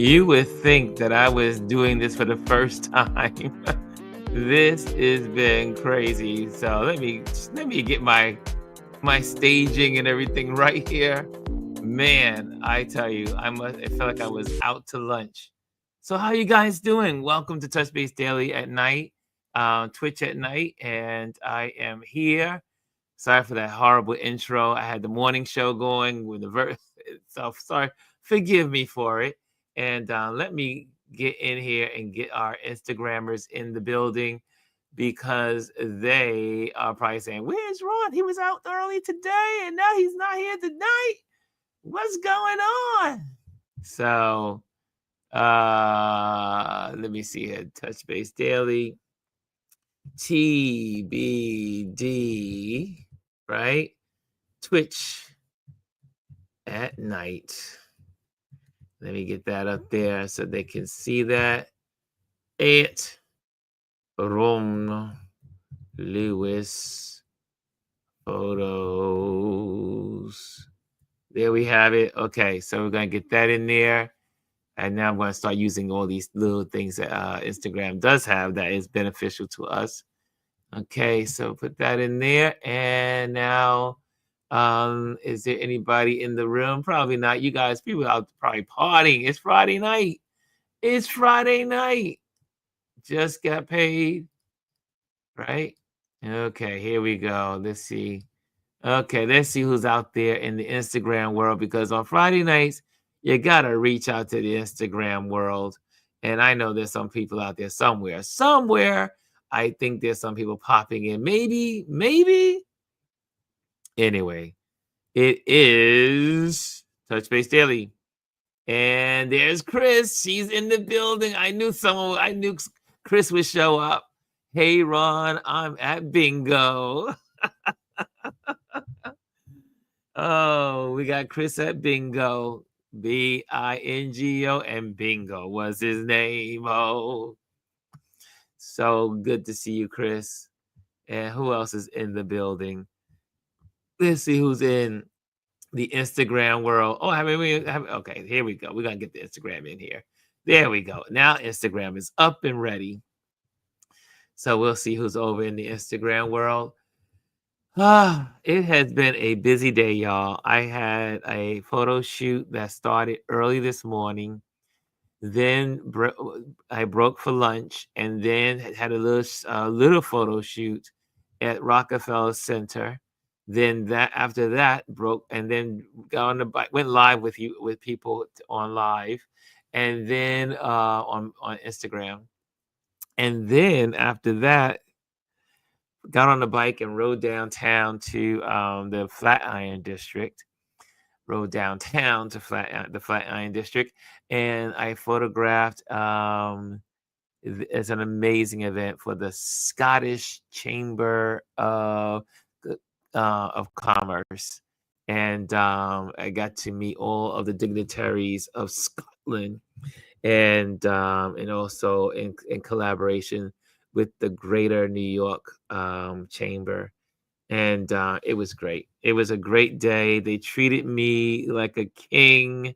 You would think that I was doing this for the first time. This has been crazy. So let me get my staging and everything right here. Man, I tell you, I felt like I was out to lunch. So how you guys doing? Welcome to Touch Base Daily at night, Twitch at night, and I am here. Sorry for that horrible intro. I had the morning show going with the verse. So sorry, forgive me for it. And let me get in here and get our Instagrammers in the building because they are probably saying, "Where's Ron? He was out early today, and now he's not here tonight. What's going on?" So let me see here. Touch Base Daily, TBD, right? Twitch at night. Let me get that up there so they can see that. At Ron Lewis photos. There we have it. Okay, so we're going to get that in there. And now I'm going to start using all these little things that Instagram does have that is beneficial to us. Okay, so put that in there. And now, is there anybody in the room? Probably not. You guys, people out probably partying. It's Friday night. It's Friday night. Just got paid, right? Okay, here we go. Let's see. Okay, let's see who's out there in the Instagram world, because on Friday nights, you got to reach out to the Instagram world. And I know there's some people out there somewhere. Somewhere, I think there's some people popping in. Maybe. Anyway, it is Touch Base Daily. And there's Chris. She's in the building. I knew Chris would show up. Hey, Ron, I'm at bingo. Oh, we got Chris at bingo. Bingo, and bingo was his name. Oh, so good to see you, Chris. And who else is in the building? Let's see who's in the Instagram world. Oh, okay, here we go. We're going to get the Instagram in here. There we go. Now Instagram is up and ready. So we'll see who's over in the Instagram world. It has been a busy day, y'all. I had a photo shoot that started early this morning. Then I broke for lunch, and then had a little photo shoot at Rockefeller Center. Then after that broke, and then got on the bike, went live with people on live, and then on Instagram, and then after that, got on the bike and rode downtown to the Flatiron District. Rode downtown to the Flatiron District, and I photographed. It's an amazing event for the Scottish Chamber of Commerce, and I got to meet all of the dignitaries of Scotland, and also in collaboration with the Greater New York Chamber. And it was great. It was a great day. They treated me like a king.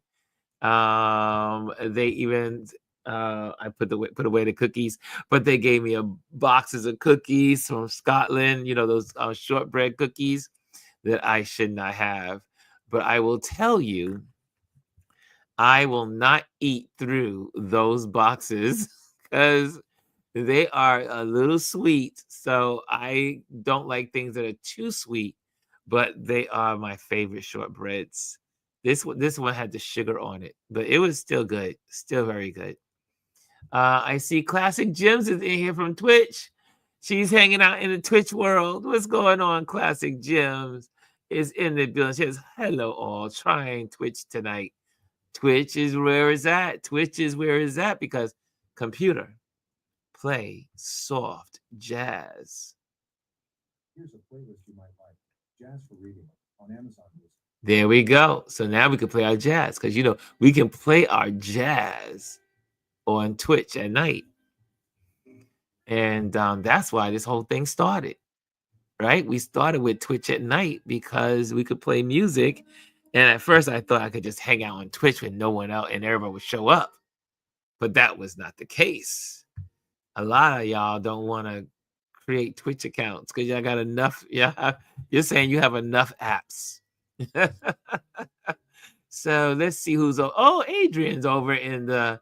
They even I put away the cookies, but they gave me boxes of cookies from Scotland. You know, those shortbread cookies that I should not have. But I will tell you, I will not eat through those boxes because they are a little sweet. So I don't like things that are too sweet, but they are my favorite shortbreads. This one had the sugar on it, but it was still good. Still very good. I see Classic Gems is in here from Twitch. She's hanging out in the Twitch world. What's going on? Classic Gems is in the building. She says, hello all, trying Twitch tonight. Twitch is where it's at. Twitch is where it's at because computer, play soft jazz. Here's a playlist you might like. Jazz for Reading on Amazon Music. There we go. So now we can play our jazz because, we can play our jazz on Twitch at night. And that's why this whole thing started, right? We started with Twitch at night because we could play music. And at first I thought I could just hang out on Twitch with no one else and everybody would show up. But that was not the case. A lot of y'all don't want to create Twitch accounts because y'all got enough. Yeah, you're saying you have enough apps. So let's see who's oh, Adrian's over in the.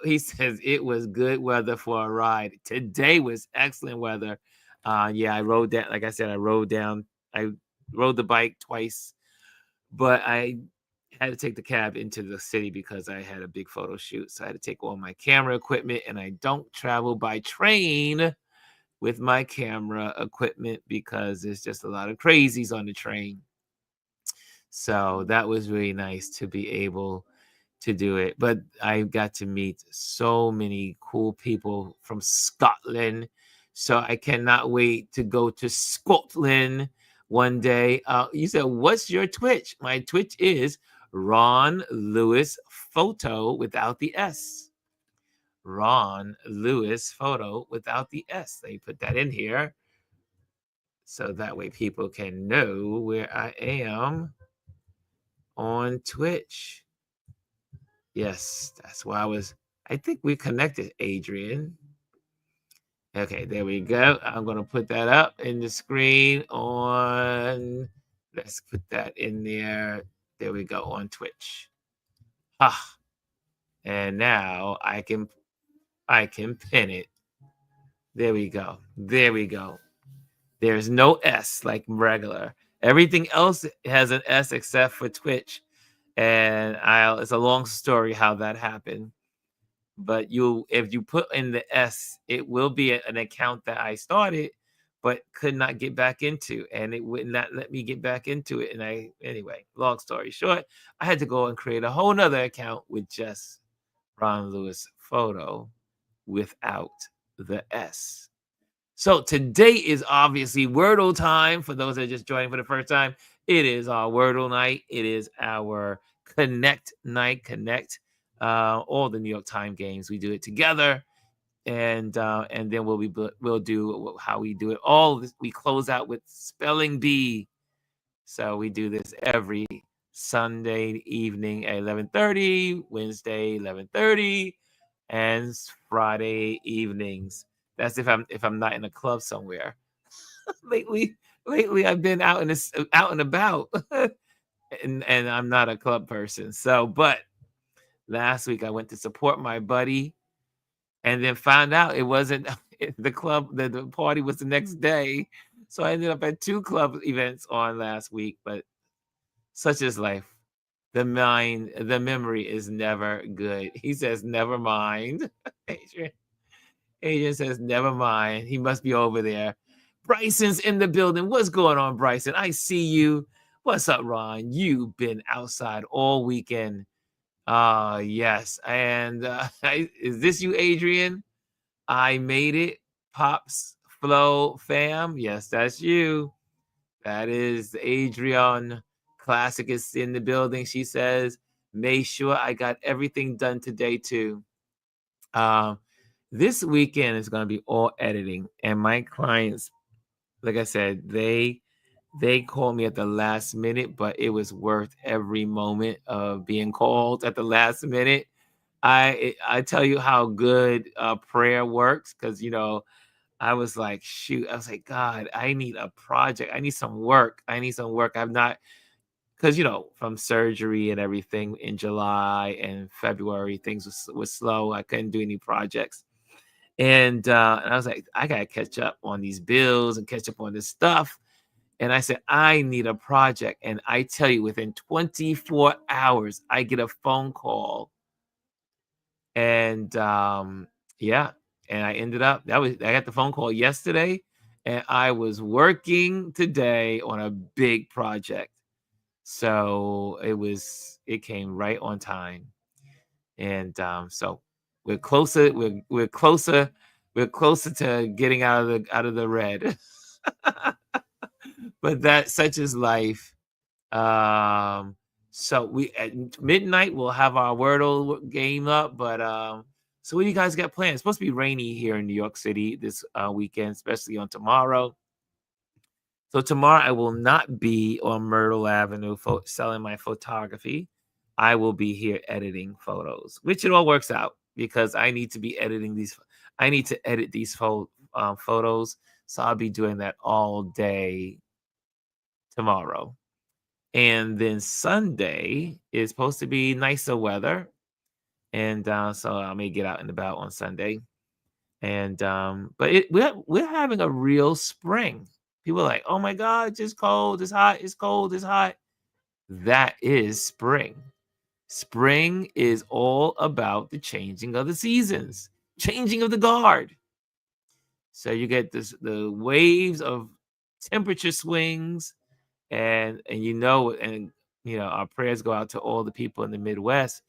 He says it was good weather for a ride. Today was excellent weather. Yeah, I rode that. Like I said, I rode the bike twice, but I had to take the cab into the city because I had a big photo shoot. So I had to take all my camera equipment, and I don't travel by train with my camera equipment because there's just a lot of crazies on the train. So that was really nice to be able to do it. But I got to meet so many cool people from Scotland. So I cannot wait to go to Scotland one day. You said, what's your Twitch? My Twitch is Ron Lewis Photo without the S. Ron Lewis Photo without the S. They put that in here so that way people can know where I am on Twitch. Yes, that's why I think we connected, Adrian. Okay, there we go. I'm going to put that up in the screen on, let's put that in there. There we go, on Twitch. And now I can pin it. There we go. There we go. There's no S like regular. Everything else has an S except for Twitch. And it's a long story how that happened. But if you put in the S, it will be an account that I started, but could not get back into, and it would not let me get back into it. And anyway, long story short, I had to go and create a whole nother account with just Ron Lewis Photo without the S. So today is obviously Wordle time. For those that are just joining for the first time, it is our Wordle night. It is our Connect night. Connect all the New York Times games. We do it together, and then we'll do how we do it. All this, we close out with spelling bee. So we do this every Sunday evening at 11:30, Wednesday 11:30, and Friday evenings. That's if I'm not in a club somewhere. lately I've been out and about, and I'm not a club person. So, but last week I went to support my buddy, and then found out it wasn't the club. The party was the next day, so I ended up at 2 club events on last week. But such is life. The memory is never good. He says, never mind. Adrian says, never mind. He must be over there. Bryson's in the building. What's going on, Bryson? I see you. What's up, Ron? You've been outside all weekend. Yes. And is this you, Adrian? I made it. Pops Flow fam. Yes, that's you. That is Adrian. Classic is in the building. She says, make sure I got everything done today too. This weekend is going to be all editing, and my clients, like I said, they called me at the last minute, but it was worth every moment of being called at the last minute. I tell you how good prayer works, because I was like, shoot, I was like, God, I need a project. I need some work. I'm not, because from surgery and everything in July and February, things was slow. I couldn't do any projects. And I was like, I gotta catch up on these bills and catch up on this stuff. And I said, I need a project. And I tell you, within 24 hours, I get a phone call. And yeah, and I ended up I got the phone call yesterday, and I was working today on a big project. So it came right on time. And so we're closer, we're closer to getting out of the red. But that such is life. So we at midnight we'll have our Wordle game up. But so what do you guys got planned? It's supposed to be rainy here in New York City this weekend, especially on tomorrow. So tomorrow I will not be on Myrtle Avenue selling my photography. I will be here editing photos, which it all works out. because I need to be editing these. I need to edit these photos. So I'll be doing that all day tomorrow. And then Sunday is supposed to be nicer weather. And so I may get out and about on Sunday. And but we're having a real spring. People are like, oh my God, it's just cold, it's hot, it's cold, it's hot. That is spring. Spring is all about the changing of the seasons, changing of the guard. So you get the waves of temperature swings, and our prayers go out to all the people in the Midwest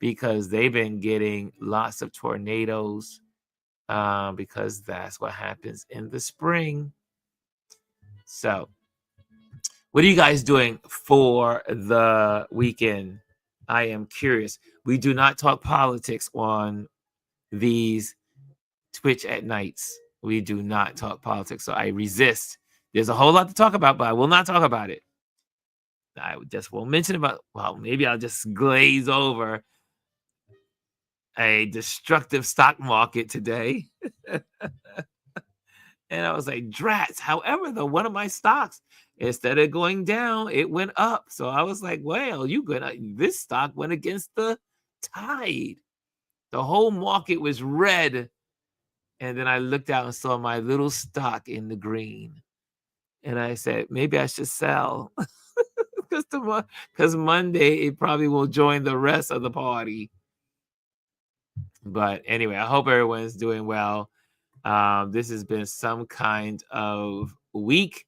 because they've been getting lots of tornadoes, because that's what happens in the spring. So, what are you guys doing for the weekend? I am curious. We do not talk politics on these Twitch at nights. We do not talk politics, so I resist. There's a whole lot to talk about, but I will not talk about it. I just won't mention about. Well, maybe I'll just glaze over a destructive stock market today. And I was like, drats. However, though, one of my stocks, instead of going down, it went up. So I was like, well, this stock went against the tide. The whole market was red. And then I looked out and saw my little stock in the green. And I said, maybe I should sell. Because Monday, it probably will join the rest of the party. But anyway, I hope everyone's doing well. This has been some kind of week,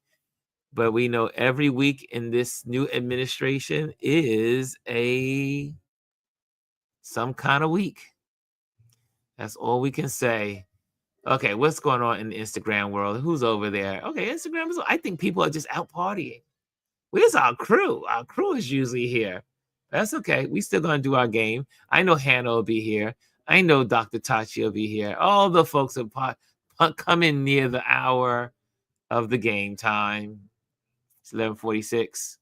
but we know every week in this new administration is some kind of week. That's all we can say. Okay, what's going on in the Instagram world? Who's over there? Okay, Instagram is. I think people are just out partying. Where's our crew? Our crew is usually here. That's okay. We still gonna do our game. I know Hannah will be here. I know Dr. Tachi will be here. All the folks are coming near the hour of the game time. It's 11:46.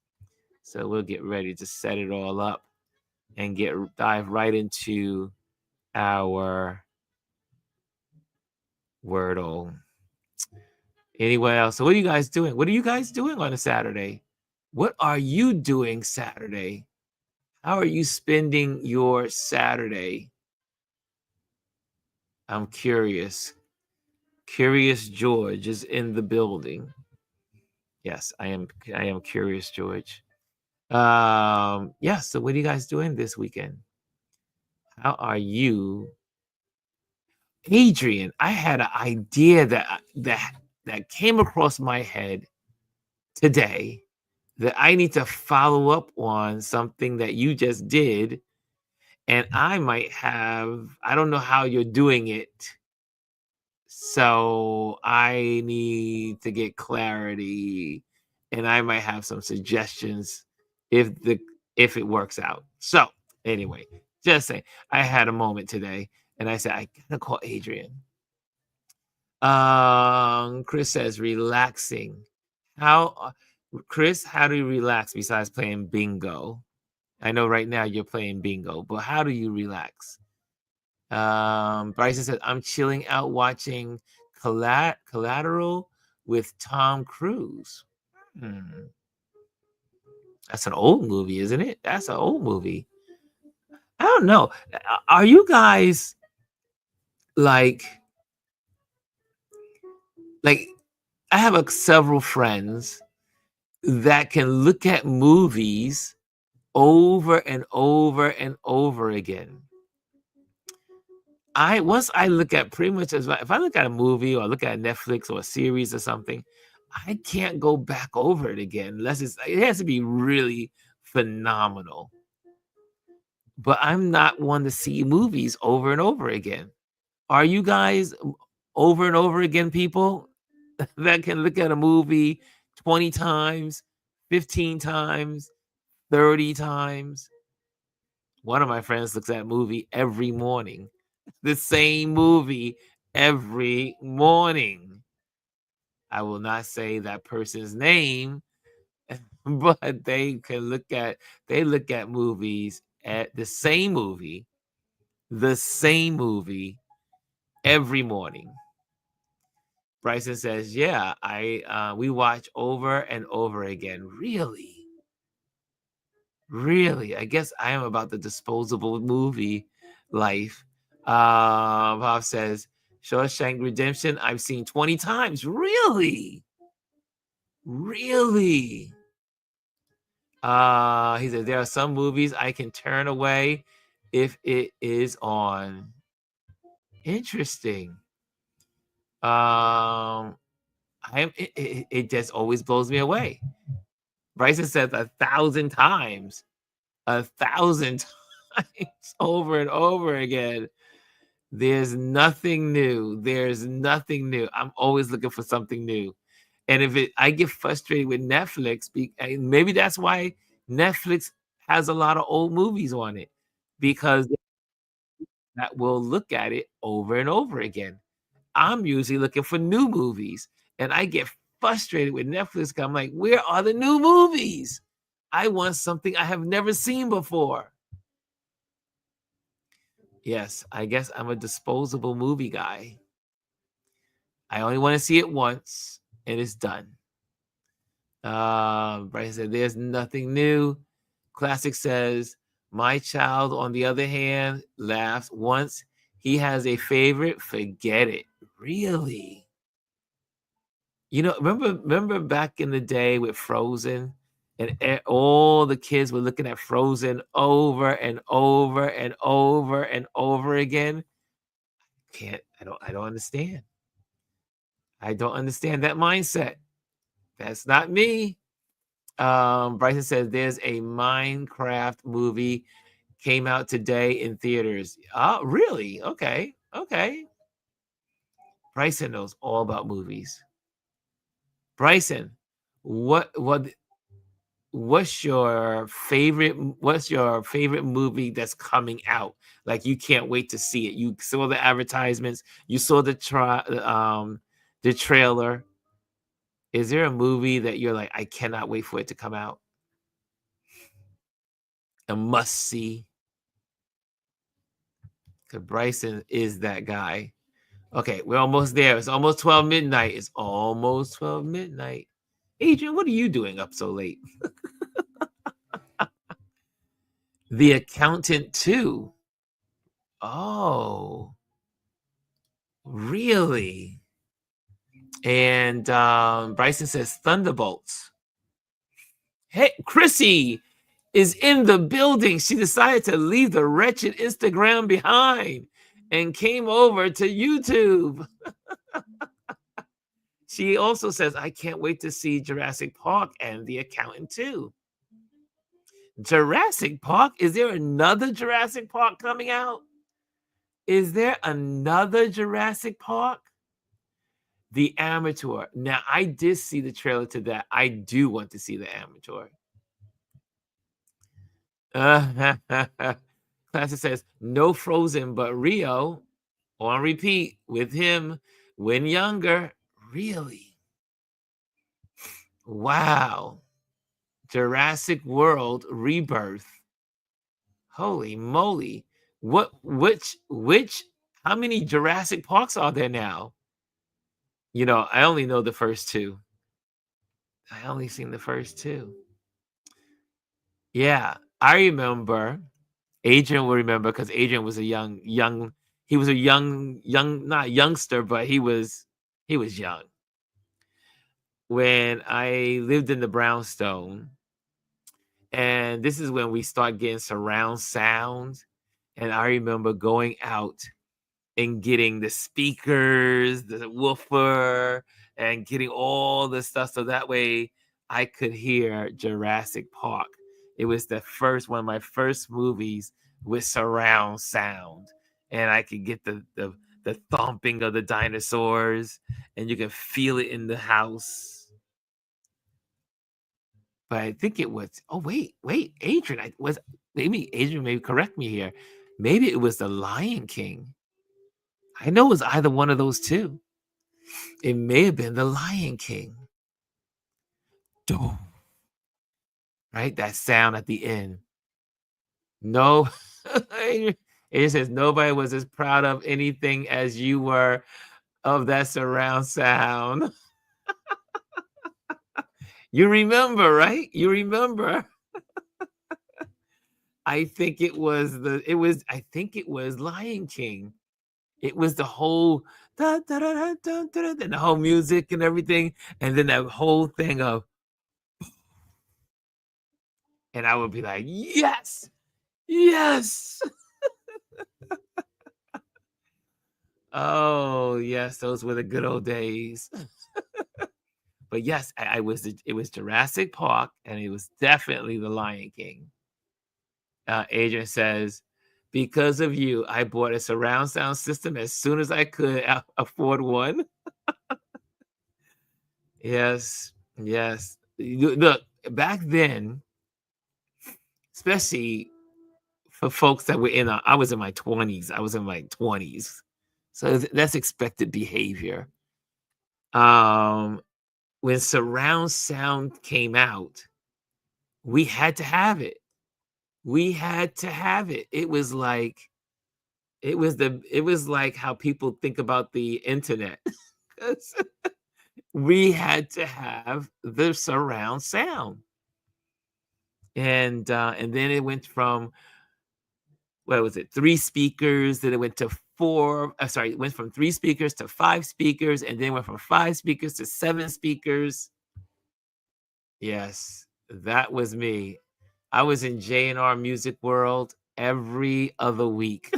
So we'll get ready to set it all up and dive right into our Wordle. Anyone else? So what are you guys doing? What are you guys doing on a Saturday? What are you doing Saturday? How are you spending your Saturday? I'm curious. Curious George is in the building. Yes, I am Curious George. Yeah, so what are you guys doing this weekend? How are you? Adrian, I had an idea that came across my head today that I need to follow up on something that you just did. And I don't know how you're doing it. So I need to get clarity, and I might have some suggestions if it works out. So anyway, just saying, I had a moment today, and I said I gotta call Adrian. Chris says relaxing. Chris, how do you relax besides playing bingo? I know right now you're playing bingo, but how do you relax? Bryson said, I'm chilling out watching Collateral with Tom Cruise. That's an old movie, isn't it? That's an old movie. I don't know. Are you guys like I have several friends that can look at movies over and over and over again. Once I look at pretty much if I look at a movie or look at Netflix or a series or something, I can't go back over it again unless it has to be really phenomenal. But I'm not one to see movies over and over again. Are you guys over and over again people that can look at a movie 20 times, 15 times, 30 times? One of my friends looks at a movie every morning. The same movie every morning. I will not say that person's name, but they look at movies at the same movie the same movie every morning. Bryson says, yeah, we watch over and over again. Really? Really? I guess I am about the disposable movie life. Bob says, Shawshank Redemption, I've seen 20 times. Really? Really? He said, there are some movies I can turn away if it is on. Interesting. It just always blows me away. Bryson says 1,000 times. 1,000 times over and over again. There's nothing new. There's nothing new. I'm always looking for something new. And I get frustrated with Netflix, maybe that's why Netflix has a lot of old movies on it, because that will look at it over and over again. I'm usually looking for new movies, and I get frustrated with Netflix. I'm like, where are the new movies? I want something I have never seen before. Yes, I guess I'm a disposable movie guy. I only want to see it once, and it's done. Bryce said, there's nothing new. Classic says, my child, on the other hand, laughs once he has a favorite, forget it. Really? You know, remember back in the day with Frozen, and all the kids were looking at Frozen over and over and over and over again? I don't understand. I don't understand that mindset. That's not me. Bryson says there's a Minecraft movie came out today in theaters. Oh, really? Okay. Bryson knows all about movies. Bryson, what's your favorite movie that's coming out? Like you can't wait to see it. You saw the advertisements, you saw the trailer. Is there a movie that you're like, I cannot wait for it to come out? A must see? Because Bryson is that guy. Okay, we're almost there. It's almost 12 midnight. It's almost 12 midnight. Adrian, what are you doing up so late? The Accountant 2. Oh, really? And Bryson says Thunderbolts. Hey, Chrissy is in the building. She decided to leave the wretched Instagram behind and came over to YouTube. She also says, I can't wait to see Jurassic Park and The Accountant 2. Jurassic Park? Is there another Jurassic Park coming out? Is there another Jurassic Park? The Amateur. Now, I did see the trailer to that. I do want to see The Amateur. Classic says, no Frozen, but Rio on repeat with him when younger. Really? Wow. Jurassic World Rebirth. Holy moly. How many Jurassic Parks are there now? You know, I only know the first two. I only seen the first two. Yeah, I remember. Adrian will remember because Adrian was a young, he was a young, not youngster, but he was young. When I lived in the brownstone, and this is when we start getting surround sound. And I remember going out and getting the speakers, the woofer, and getting all the stuff so that way I could hear Jurassic Park. It was one of my first movies with surround sound, and I could get the thumping of the dinosaurs, and you can feel it in the house. But I think it was. Oh wait, Adrian. Maybe Adrian may correct me here. Maybe it was The Lion King. I know it was either one of those two. It may have been The Lion King. Right, that sound at the end. No, It says nobody was as proud of anything as you were of that surround sound. You remember, right? You remember. I think it was Lion King. It was the whole da, da, da, da, da, da, da, and the whole music and everything, and then that whole thing of, and I would be like, yes, yes. Oh, yes, those were the good old days. But yes, it was Jurassic Park, and it was definitely the Lion King. Adrian says, because of you, I bought a surround sound system as soon as I could afford one. Yes, yes. Look, back then, especially for folks that were I was in my 20s. I was in my 20s. So that's expected behavior. When surround sound came out, we had to have it. We had to have it. It was like how people think about the internet. We had to have the surround sound. And then it went from, what was it, 3 speakers, then it went to 4, it went from 3 speakers to 5 speakers, and then went from 5 speakers to 7 speakers. Yes, that was me. I was in J&R Music World every other week,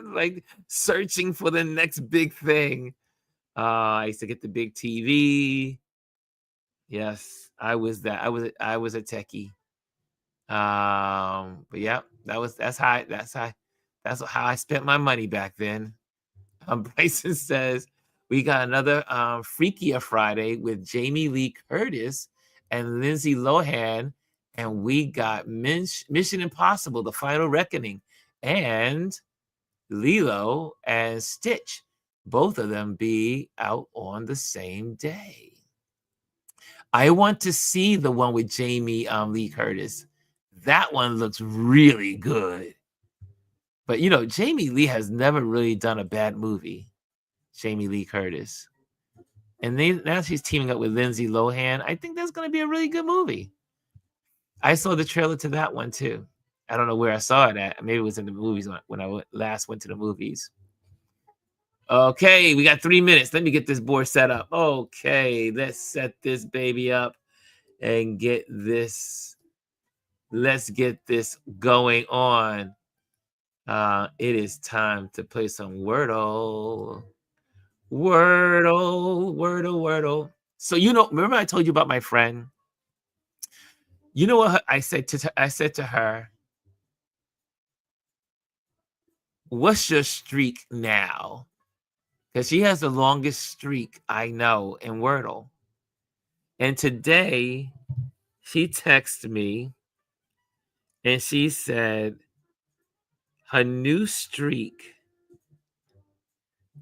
like searching for the next big thing. I used to get the big TV. Yes, I was that. I was a techie. But yeah, that's how I spent my money back then. Bryson says we got another Freakier Friday with Jamie Lee Curtis and Lindsay Lohan, and we got Mission Impossible: The Final Reckoning and Lilo and Stitch. Both of them be out on the same day. I want to see the one with Jamie Lee Curtis. That one looks really good. But Jamie Lee has never really done a bad movie. Jamie Lee Curtis. And now she's teaming up with Lindsay Lohan. I think that's going to be a really good movie. I saw the trailer to that one too. I don't know where I saw it at. Maybe it was in the movies when I last went to the movies. Okay, we got 3 minutes. Let me get this board set up. Okay, let's set this baby up and get this. Let's get this going on. It is time to play some Wordle. Wordle. So remember I told you about my friend? You know what I said to her, what's your streak now? Because she has the longest streak I know in Wordle. And today she texted me and she said her new streak.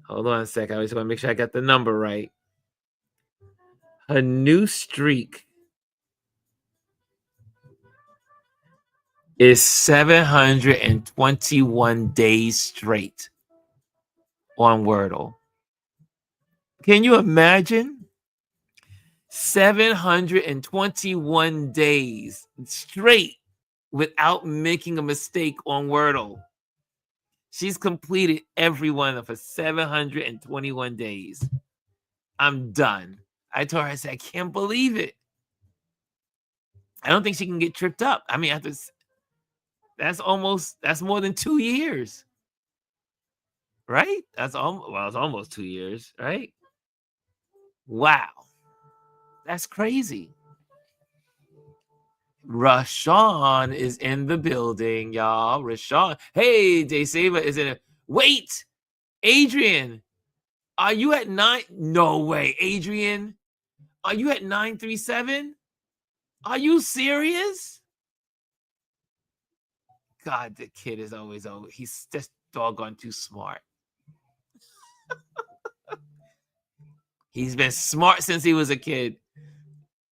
Hold on a second. I just want to make sure I got the number right. Her new streak is 721 days straight on Wordle. Can you imagine? 721 days straight without making a mistake on Wordle. She's completed every one of her 721 days. I'm done. I told her, I said, I can't believe it. I don't think she can get tripped up. I mean, that's more than 2 years. Right? It's almost 2 years, right? Wow. That's crazy. Rashawn is in the building, y'all. Rashawn. Hey, Daysava is in it. Wait, Adrian, are you at 9? No way, Adrian. Are you at 937? Are you serious? God, the kid is always over. He's just doggone too smart. He's been smart since he was a kid.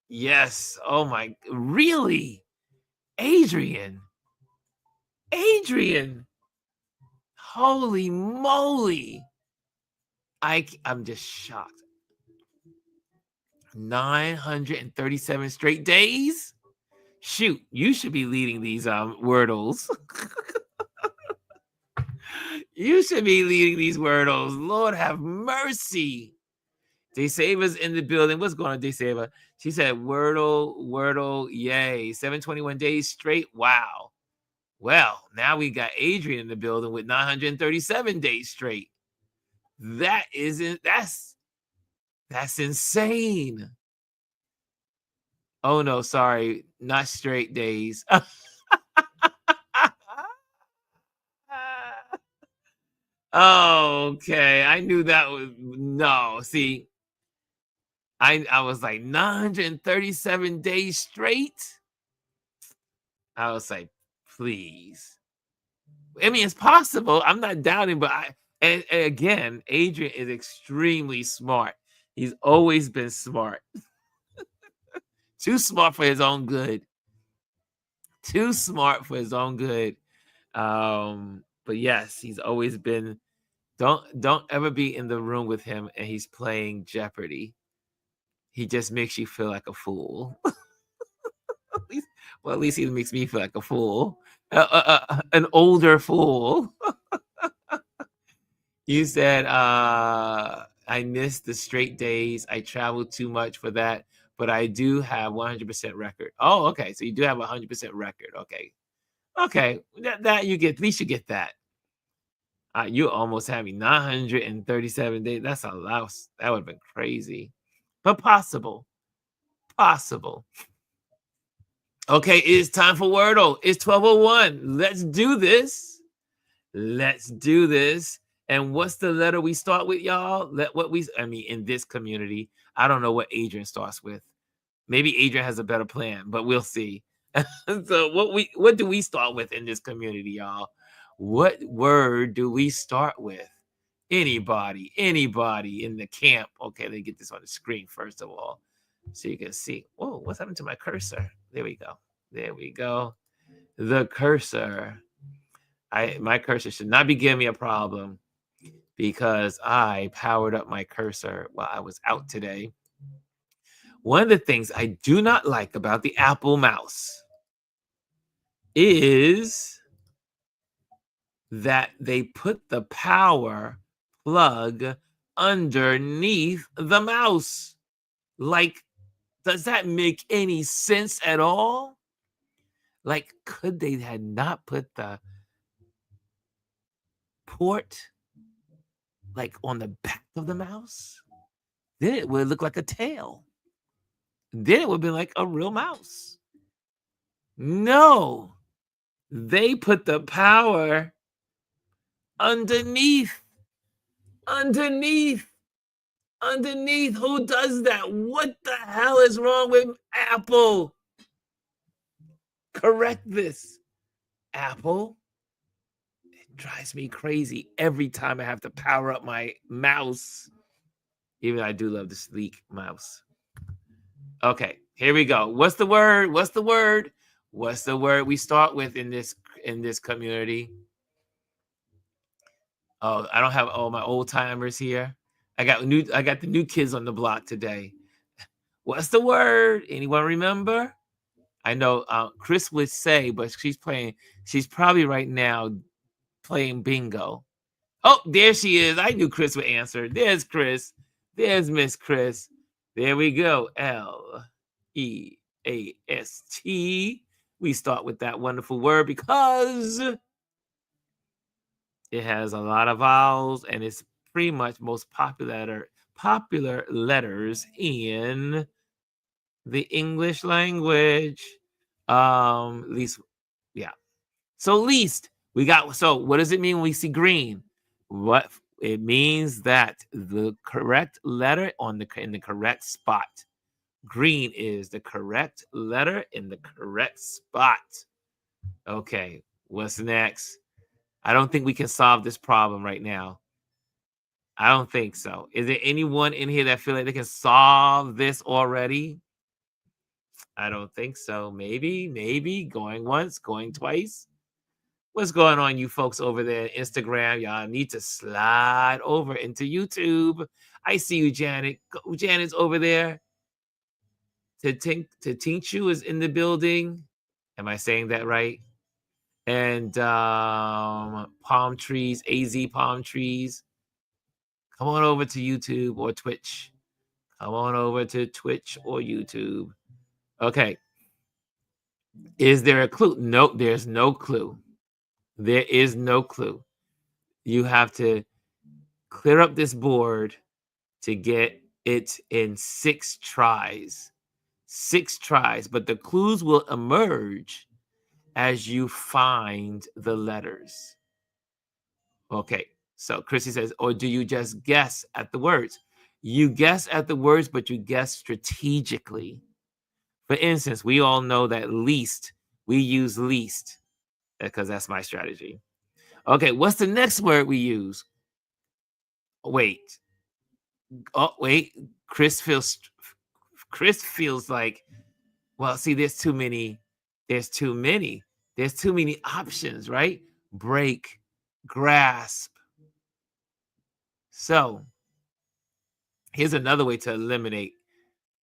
Yes. Oh my, really? Adrian. Holy moly. I'm just shocked. 937 straight days? Shoot, you should be leading these Wordles. You should be leading these Wordles. Lord have mercy. Daysava's in the building. What's going on, Daysava? She said, Wordle, yay. 721 days straight. Wow. Well, now we got Adrian in the building with 937 days straight. That's insane. Oh no, sorry, not straight days. Okay, I knew that was no. See, I was like 937 days straight. I was like, please. I mean, it's possible. I'm not doubting, but and again, Adrian is extremely smart. He's always been smart. Too smart for his own good. Too smart for his own good. But yes, he's always been. Don't ever be in the room with him and he's playing Jeopardy. He just makes you feel like a fool. At least he makes me feel like a fool. An older fool. You said I missed the straight days. I traveled too much for that, but I do have 100% record. Oh, okay. So you do have 100% record. Okay. That you get. At least you get that. You almost having 937 days. That's a lot. That would have been crazy, but possible. Okay, it's time for Wordle. It's 12:01. Let's do this. And what's the letter we start with, y'all? In this community, I don't know what Adrian starts with. Maybe Adrian has a better plan, but we'll see. So what do we start with in this community, y'all? What word do we start with? Anybody in the camp? Okay, let me get this on the screen first of all, so you can see. Whoa, what's happened to my cursor? There we go. The cursor. My cursor should not be giving me a problem because I powered up my cursor while I was out today. One of the things I do not like about the Apple mouse is that they put the power plug underneath the mouse. Like, does that make any sense at all? Like, could they had not put the port like on the back of the mouse? Then it would look like a tail. Then it would be like a real mouse. No, they put the power underneath. Who does that? What the hell is wrong with Apple? Correct this, Apple. It drives me crazy every time I have to power up my mouse. Even though I do love the sleek mouse. Okay, here we go. What's the word we start with in this community? Oh, I don't have all my old timers here. I got the new kids on the block today. What's the word? Anyone remember? I know Chris would say, but she's probably right now playing bingo. Oh, there she is. I knew Chris would answer. There's Chris. There's Miss Chris. There we go. Least. We start with that wonderful word because it has a lot of vowels and it's pretty much most popular letters in the English language. Least, yeah. So least we got. So what does it mean when we see green? What it means that the correct letter in the correct spot. Green is the correct letter in the correct spot. Okay, what's next? I don't think we can solve this problem right now. I don't think so. Is there anyone in here that feel like they can solve this already? I don't think so. Maybe going once, going twice. What's going on, you folks over there on Instagram? Y'all need to slide over into YouTube. I see you, Janet. Janet's over there. Tinctu is in the building. Am I saying that right? And palm trees, AZ palm trees. Come on over to YouTube or Twitch. Come on over to Twitch or YouTube. Okay. Is there a clue? No, there's no clue. There is no clue. You have to clear up this board to get it in 6 tries. 6 tries, but the clues will emerge as you find the letters. Okay, so Chrissy says, or do you just guess at the words? You guess at the words, but you guess strategically. For instance, we all know that least, we use least because that's my strategy. Okay, what's the next word we use? Wait. Oh, wait. Chris feels like, well, see, there's too many options, right? Break, grasp. So here's another way to eliminate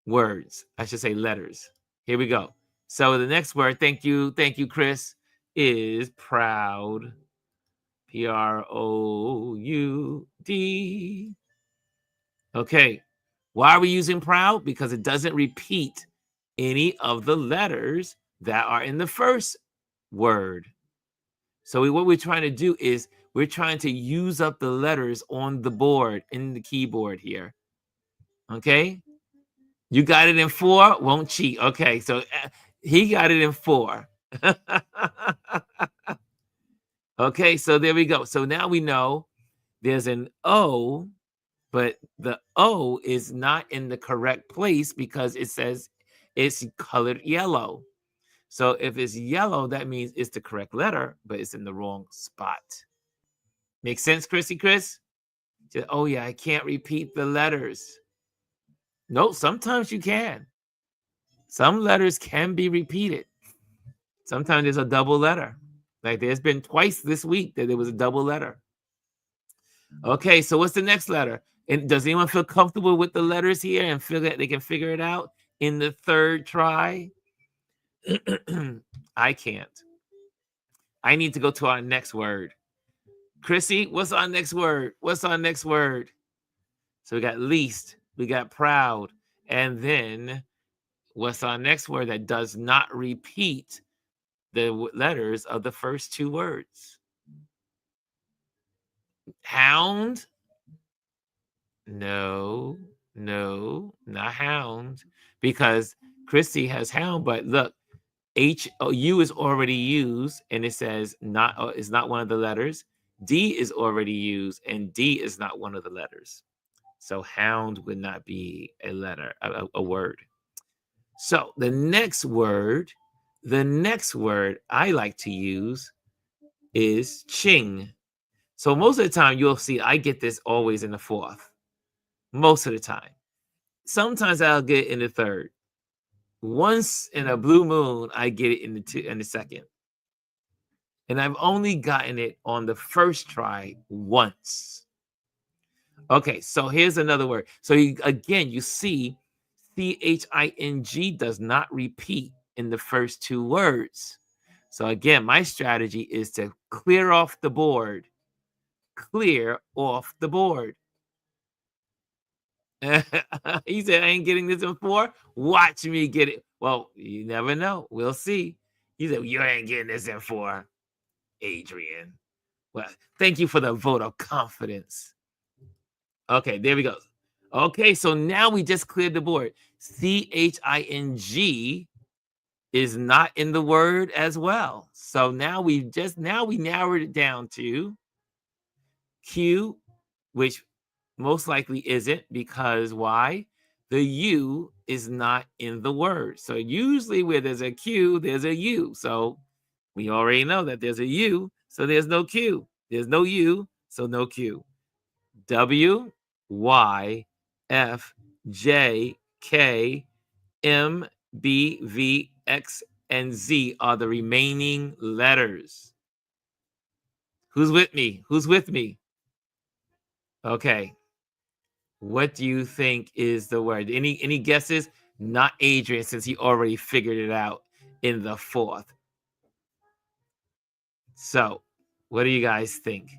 words. I should say letters. Here we go. So the next word, thank you, Chris, is proud. Proud. Okay. Why are we using proud? Because it doesn't repeat any of the letters that are in the first word. So what we're trying to do is we're trying to use up the letters on the board, in the keyboard here. Okay. You got it in 4, won't cheat. Okay, so he got it in 4. Okay, so there we go. So now we know there's an O, but the O is not in the correct place because it says it's colored yellow. So if it's yellow, that means it's the correct letter, but it's in the wrong spot. Make sense, Chris? Oh yeah, I can't repeat the letters. No, sometimes you can. Some letters can be repeated. Sometimes there's a double letter. Like there's been twice this week that there was a double letter. Okay, so what's the next letter? And does anyone feel comfortable with the letters here and feel that they can figure it out in the 3rd try? I can't. I need to go to our next word. Chrissy, what's our next word? So we got least, we got proud, and then what's our next word that does not repeat the letters of the first 2 words? Hound? No, not hound, because Chrissy has hound, but look, U is already used, and it says not is not one of the letters. D is already used, and D is not one of the letters. So hound would not be a letter, a word. So the next word I like to use is ching. So most of the time you'll see I get this always in the 4th. Most of the time. Sometimes I'll get it in the 3rd. Once in a blue moon, I get it in the 2nd. And I've only gotten it on the 1st try once. Okay, so here's another word. So you see CHING does not repeat in the first 2 words. So again, my strategy is to clear off the board. Clear off the board. He said, I ain't getting this in 4. Watch me get it. Well, you never know. We'll see. He said, you ain't getting this in 4, Adrian. Well, thank you for the vote of confidence. Okay, there we go. Okay, so now we just cleared the board. CHING is not in the word as well. So now we narrowed it down to Q, which most likely isn't, because why? The U is not in the word. So usually where there's a Q, there's a U. So we already know that there's a U, so there's no Q. There's no U, so no Q. W, Y, F, J, K, M, B, V, X, and Z are the remaining letters. Who's with me? Who's with me? Okay. What do you think is the word? Any guesses? Not Adrian, since he already figured it out in the fourth. So, what do you guys think?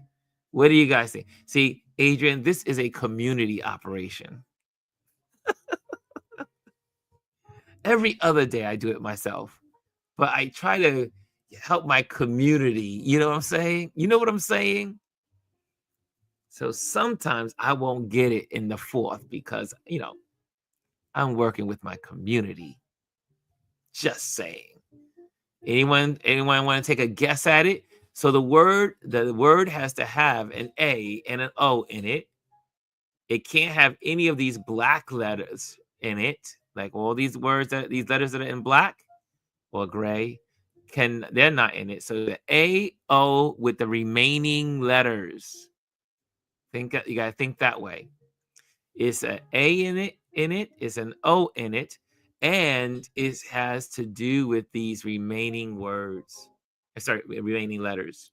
What do you guys think? See, Adrian, this is a community operation. Every other day I do it myself, but I try to help my community. You know what I'm saying? You know what I'm saying? So sometimes I won't get it in the fourth because, I'm working with my community. Just saying. Anyone want to take a guess at it? So the word has to have an A and an O in it. It can't have any of these black letters in it, like all these these letters that are in black or gray. They're not in it. So the A, O with the remaining letters. You gotta think that way. It's an A in it, it's an O in it, and it has to do with these remaining words. Sorry, remaining letters.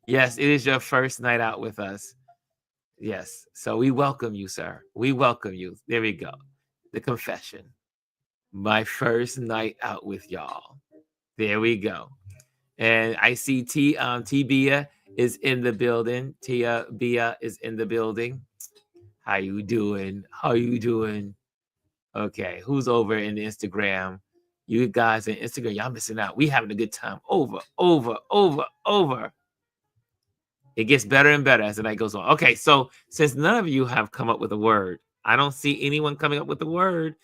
Yes, it is your first night out with us. Yes. So we welcome you, sir. We welcome you. There we go. The confession. My first night out with y'all. There we go. And I see T Bia is in the building. Tia Bia is in the building. How you doing? How you doing? Okay, who's over in the Instagram? You guys in Instagram, y'all missing out. We having a good time. Over. It gets better and better as the night goes on. Okay, so since none of you have come up with a word, I don't see anyone coming up with a word.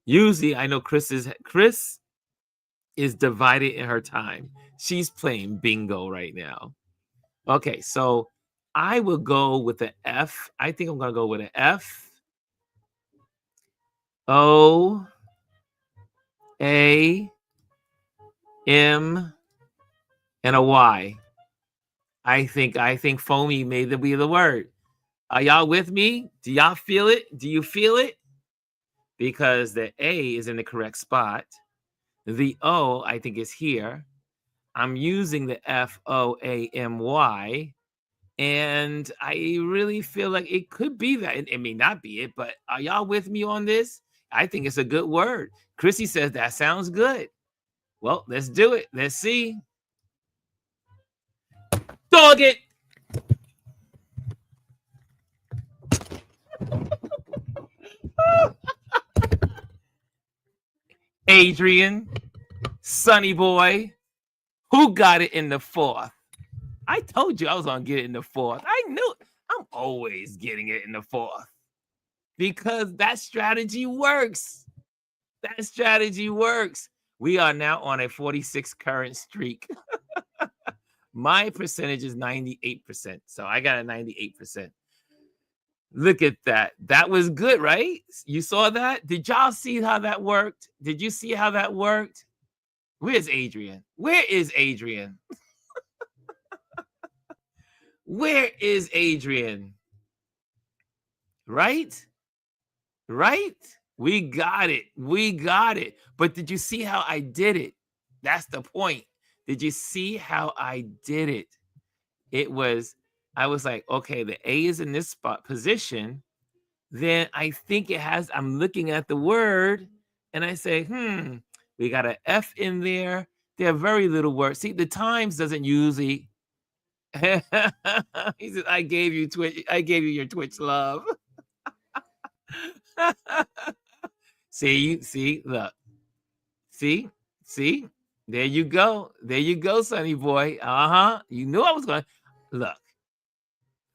Usually, I know Chris is divided in her time. She's playing bingo right now. Okay, so I will go with an F. I think I'm going to go with an F. O A M and a Y. I think foamy may be the word. Are y'all with me? Do y'all feel it? Do you feel it? Because the A is in the correct spot. The O, I think, is here. I'm using the FOAMY. And I really feel like it could be that. It may not be it, but are y'all with me on this? I think it's a good word. Chrissy says that sounds good. Well, let's do it. Let's see. Dog it. Adrian, Sonny boy, who got it in the fourth? I told you I was going to get it in the fourth. I knew I'm always getting it in the fourth because that strategy works. That strategy works. We are now on a 46 current streak. My percentage is 98%. So I got a 98%. Look at that. That was good, right? You saw that? Did y'all see how that worked? Did you see how that worked? Where's Adrian? Where is Adrian? Where is Adrian? Right? Right? We got it. We got it. But did you see how I did it? That's the point. Did you see how I did it? I was like, okay, the A is in this spot position. Then I think I'm looking at the word and I say, we got an F in there. There are very little words. See, the Times doesn't usually. He said, I gave you your Twitch love. Look. See? There you go. There you go, Sonny boy. You knew I was going to. Look.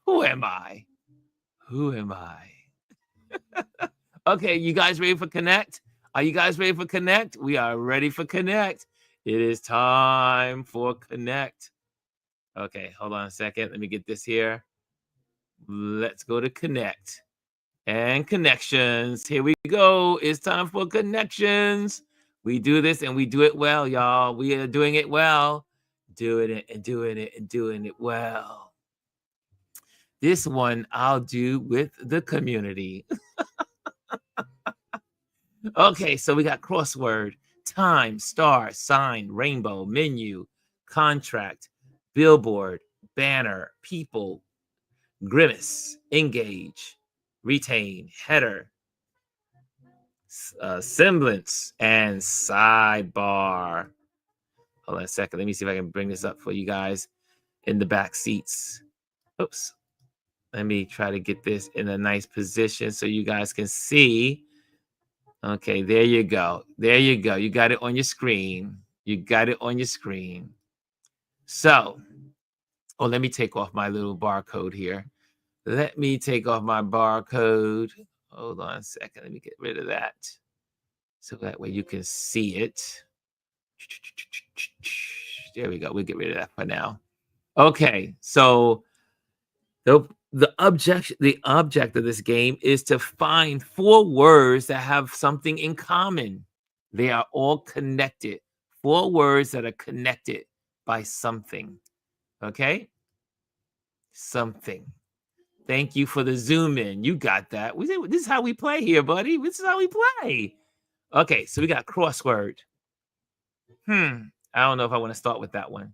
Who am I? Okay, you guys ready for Connect? Are you guys ready for Connect? We are ready for Connect. It is time for Connect. Okay, hold on a second. Let me get this here. Let's go to Connect. And connections. Here we go. It's time for connections. We do this and we do it well, y'all. We are doing it well. Doing it well. This one I'll do with the community. Okay, so we got crossword. time, star, sign, rainbow, menu, contract, billboard, banner, people, grimace, engage, retain, header, semblance, and sidebar. Hold on a second. Let me see if I can bring this up for you guys in the back seats. Oops. Let me try to get this in a nice position so you guys can see. Okay, there you go. There you go. You got it on your screen. You got it on your screen. So, let me take off my little barcode here. Let me take off my barcode. Hold on a second. Let me get rid of that. So that way you can see it. There we go. We'll get rid of that for now. Okay, so the object of this game is to find 4 words that have something in common. They are all connected. 4 words that are connected by something. Okay? Something. Thank you for the zoom in. You got that. This is how we play here, buddy. This is how we play. Okay, so we got crossword. I don't know if I want to start with that one.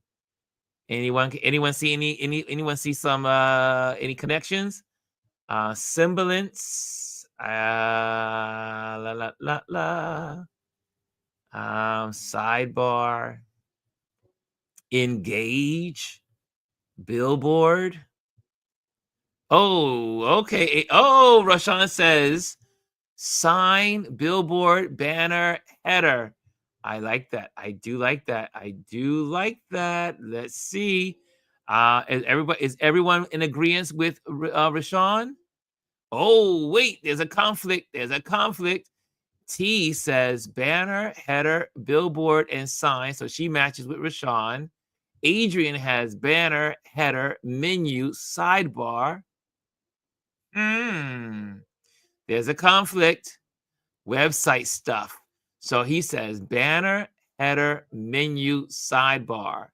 Anyone see anyone see some any connections? Semblance. Sidebar. Engage. Billboard. Oh, okay. Oh, Rashawn says sign, billboard, banner, header. I like that. I do like that. I do like that. Let's see. Is everyone in agreement with Rashawn? Oh, wait, there's a conflict. There's a conflict. T says banner, header, billboard, and sign. So she matches with Rashawn. Adrian has banner, header, menu, sidebar. There's a conflict. Website stuff. So he says banner, header, menu, sidebar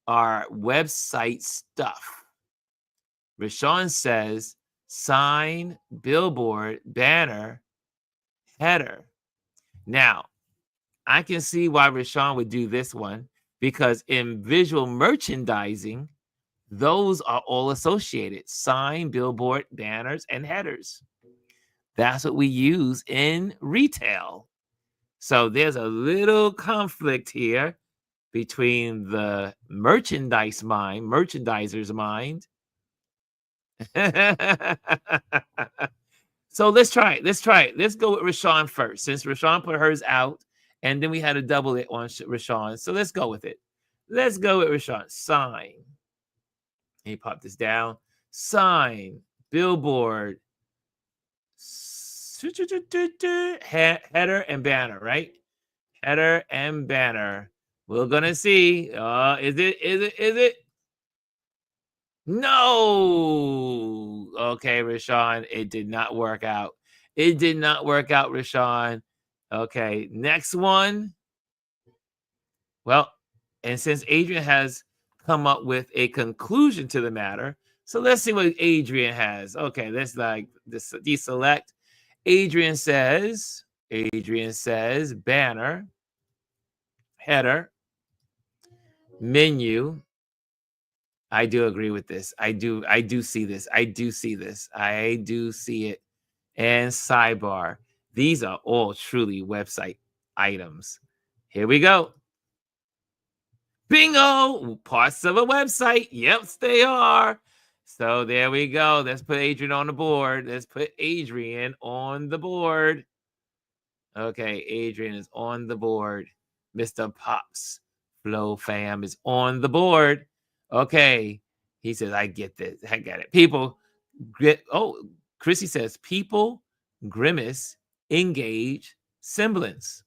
are website stuff. Rashawn says sign, billboard, banner, header. Now, I can see why Rashawn would do this one because in visual merchandising, those are all associated. Sign, billboard, banners, and headers. That's what we use in retail. So there's a little conflict here between the merchandiser's mind. So let's try it. Let's go with Rashawn first, since Rashawn put hers out, and then we had to double it on Rashawn. So let's go with it. Let's go with Rashawn. Sign. Let me pop this down. Sign, billboard, header and banner, right? Header and banner. We're gonna see. Is it? No. Okay, Rashawn. It did not work out. It did not work out, Rashawn. Okay, next one. Well, and since Adrian has come up with a conclusion to the matter, so let's see what Adrian has. Okay, let's deselect. Adrian says banner, header, menu. I do agree with this. I do see this. I do see it. And sidebar. These are all truly website items. Here we go. Bingo! Parts of a website. Yep, they are. So there we go. Let's put Adrian on the board. Okay, Adrian is on the board. Mr. Pops Flow Fam is on the board. Okay. He says, I get this. I get it. People, Chrissy says, people, grimace, engage, semblance.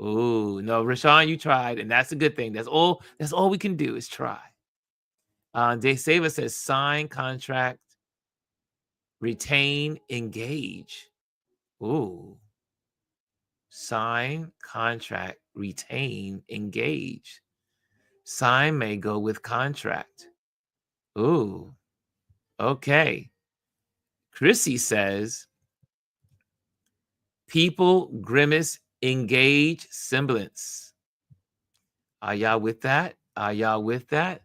Ooh, no, Rashawn, you tried, and that's a good thing. That's all we can do is try. Desava says, sign, contract, retain, engage. Ooh. Sign, contract, retain, engage. Sign may go with contract. Ooh, okay. Chrissy says, people, grimace, engage, semblance. Are y'all with that? Are y'all with that?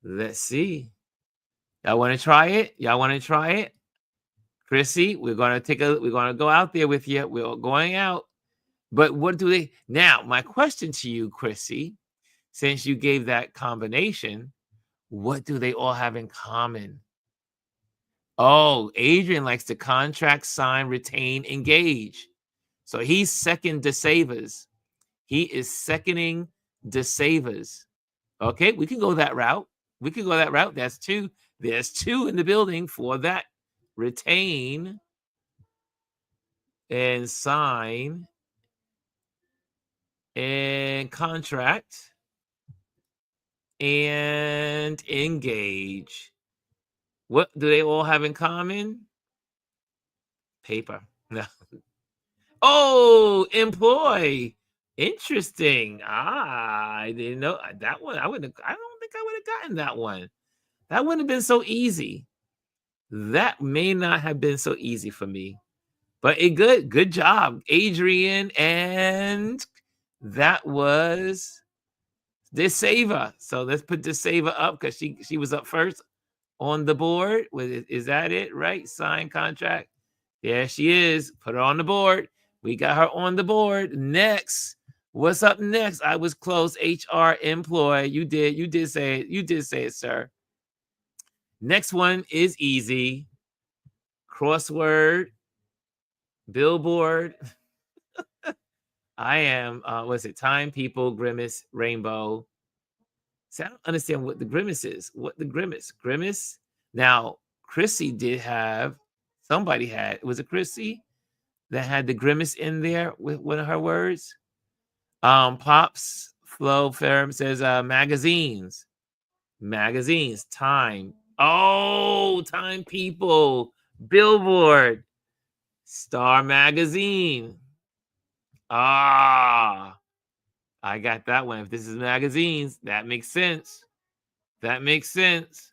Let's see. Y'all want to try it? Y'all want to try it? Chrissy, we're gonna go out there with you. We're going out. But what do they now? My question to you, Chrissy, since you gave that combination, what do they all have in common? Oh, Adrian likes to contract, sign, retain, engage. So he's second the savers. He is seconding the savers. Okay, we can go that route. We can go that route. That's two. There's two in the building for that. Retain and sign and contract and engage. What do they all have in common? Paper. No. Oh, employ. Interesting. I didn't know that one. I don't think I would have gotten that one. That wouldn't have been so easy. That may not have been so easy for me. But good job, Adrian. And that was Desaver. So let's put Desaver up because she was up first on the board. Is that it? Right? Sign contract. There she is. Put her on the board. We got her on the board. Next. What's up next? I was close. HR employee. You did say it. You did say it, sir. Next one is easy. Crossword. Billboard. I am, what's it? Time, people, grimace, rainbow. See, I don't understand what the grimace is. What the grimace? Grimace? Now, Chrissy did have, somebody had, was it Chrissy that had the grimace in there with one of her words? Pops, Flo Ferrum says, magazines. Magazines, time. Oh, time, people. Billboard. Star Magazine. Ah, I got that one. If this is magazines, that makes sense. That makes sense.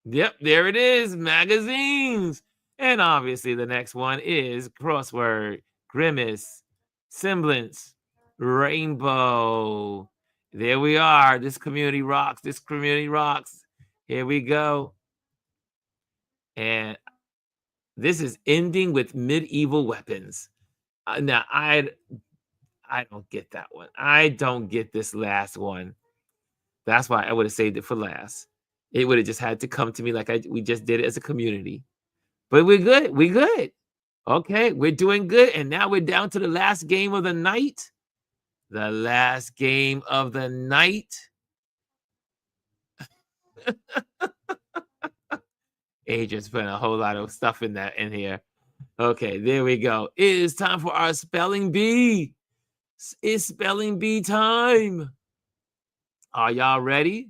Yep, there it is. Magazines. And obviously the next one is crossword, grimace, semblance, rainbow. There we are. This community rocks. This community rocks. Here we go. And this is ending with medieval weapons. Now, I don't get that one. I don't get this last one. That's why I would have saved it for last. It would have just had to come to me like we just did it as a community. But we're good. We're good. Okay, we're doing good. And now we're down to the last game of the night. The last game of the night. Adrian's putting a whole lot of stuff in here. Okay, there we go. It is time for our spelling bee. It's spelling bee time. Are y'all ready?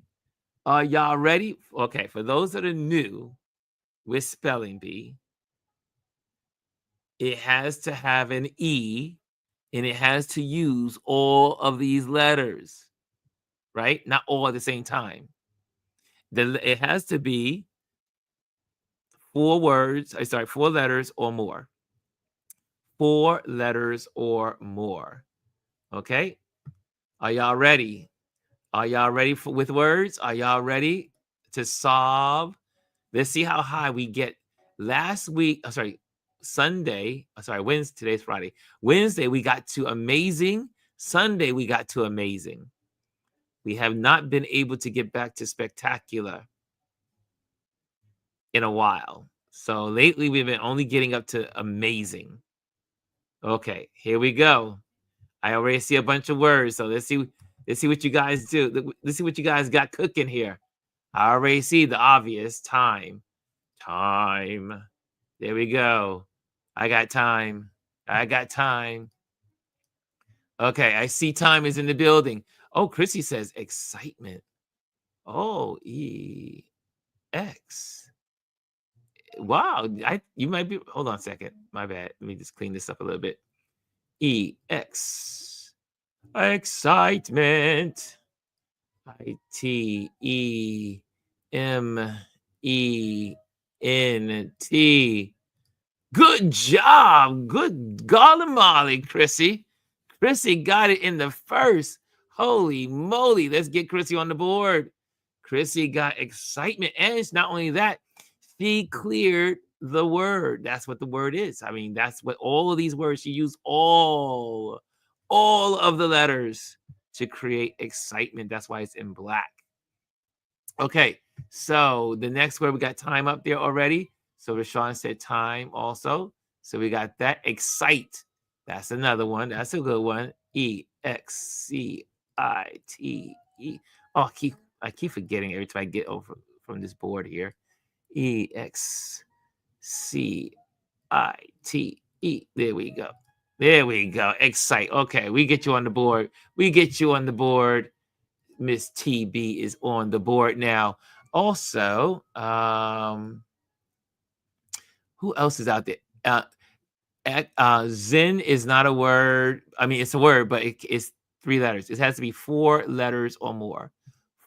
Are y'all ready? Okay, for those that are new with spelling bee, it has to have an E and it has to use all of these letters, right? Not all at the same time. It has to be 4 letters or more. 4 letters or more. Okay? Are y'all ready? Are y'all ready with words? Are y'all ready to solve? Let's see how high we get. Wednesday. Today's Friday. Wednesday, we got to amazing. Sunday, we got to amazing. We have not been able to get back to spectacular in a while. So lately, we've been only getting up to amazing. Okay, here we go. I already see a bunch of words. So let's see what you guys do. Let's see what you guys got cooking here. I already see the obvious. Time. There we go. I got time. Okay, I see time is in the building. Oh, Chrissy says excitement. Oh, EX. Wow, you might be. Hold on a second. My bad. Let me just clean this up a little bit. EX. Excitement. ITEMENT. Good job. Good golly molly, Chrissy. Chrissy got it in the first. Holy moly. Let's get Chrissy on the board. Chrissy got excitement. And it's not only that, she cleared the word. That's what the word is. I mean, that's what all of these words, she used all of the letters to create excitement. That's why it's in black. Okay, so the next word, we got time up there already. So Rashawn said time also. So we got that. Excite. That's another one. That's a good one. EXCITE. Oh, I keep forgetting every time I get over from this board here. EXCITE. There we go. There we go. Excite. Okay, we get you on the board. We get you on the board. Miss TB is on the board now. Also, who else is out there? Zen is not a word. I mean, it's a word, but it's 3 letters. It has to be 4 letters or more.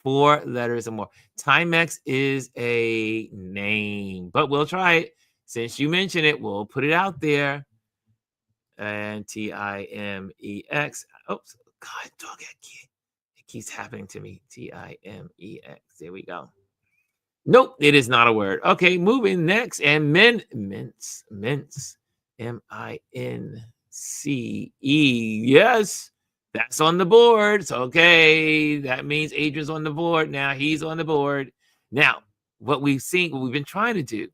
4 letters or more. Timex is a name, but we'll try it. Since you mentioned it, we'll put it out there. And TIMEX. Oops, God, dog, it keeps happening to me. TIMEX. There we go. Nope, it is not a word. Okay, moving next. And mince. MINCE. Yes, that's on the board. So, okay, that means Adrian's on the board now. He's on the board. Now, what we've been trying to do,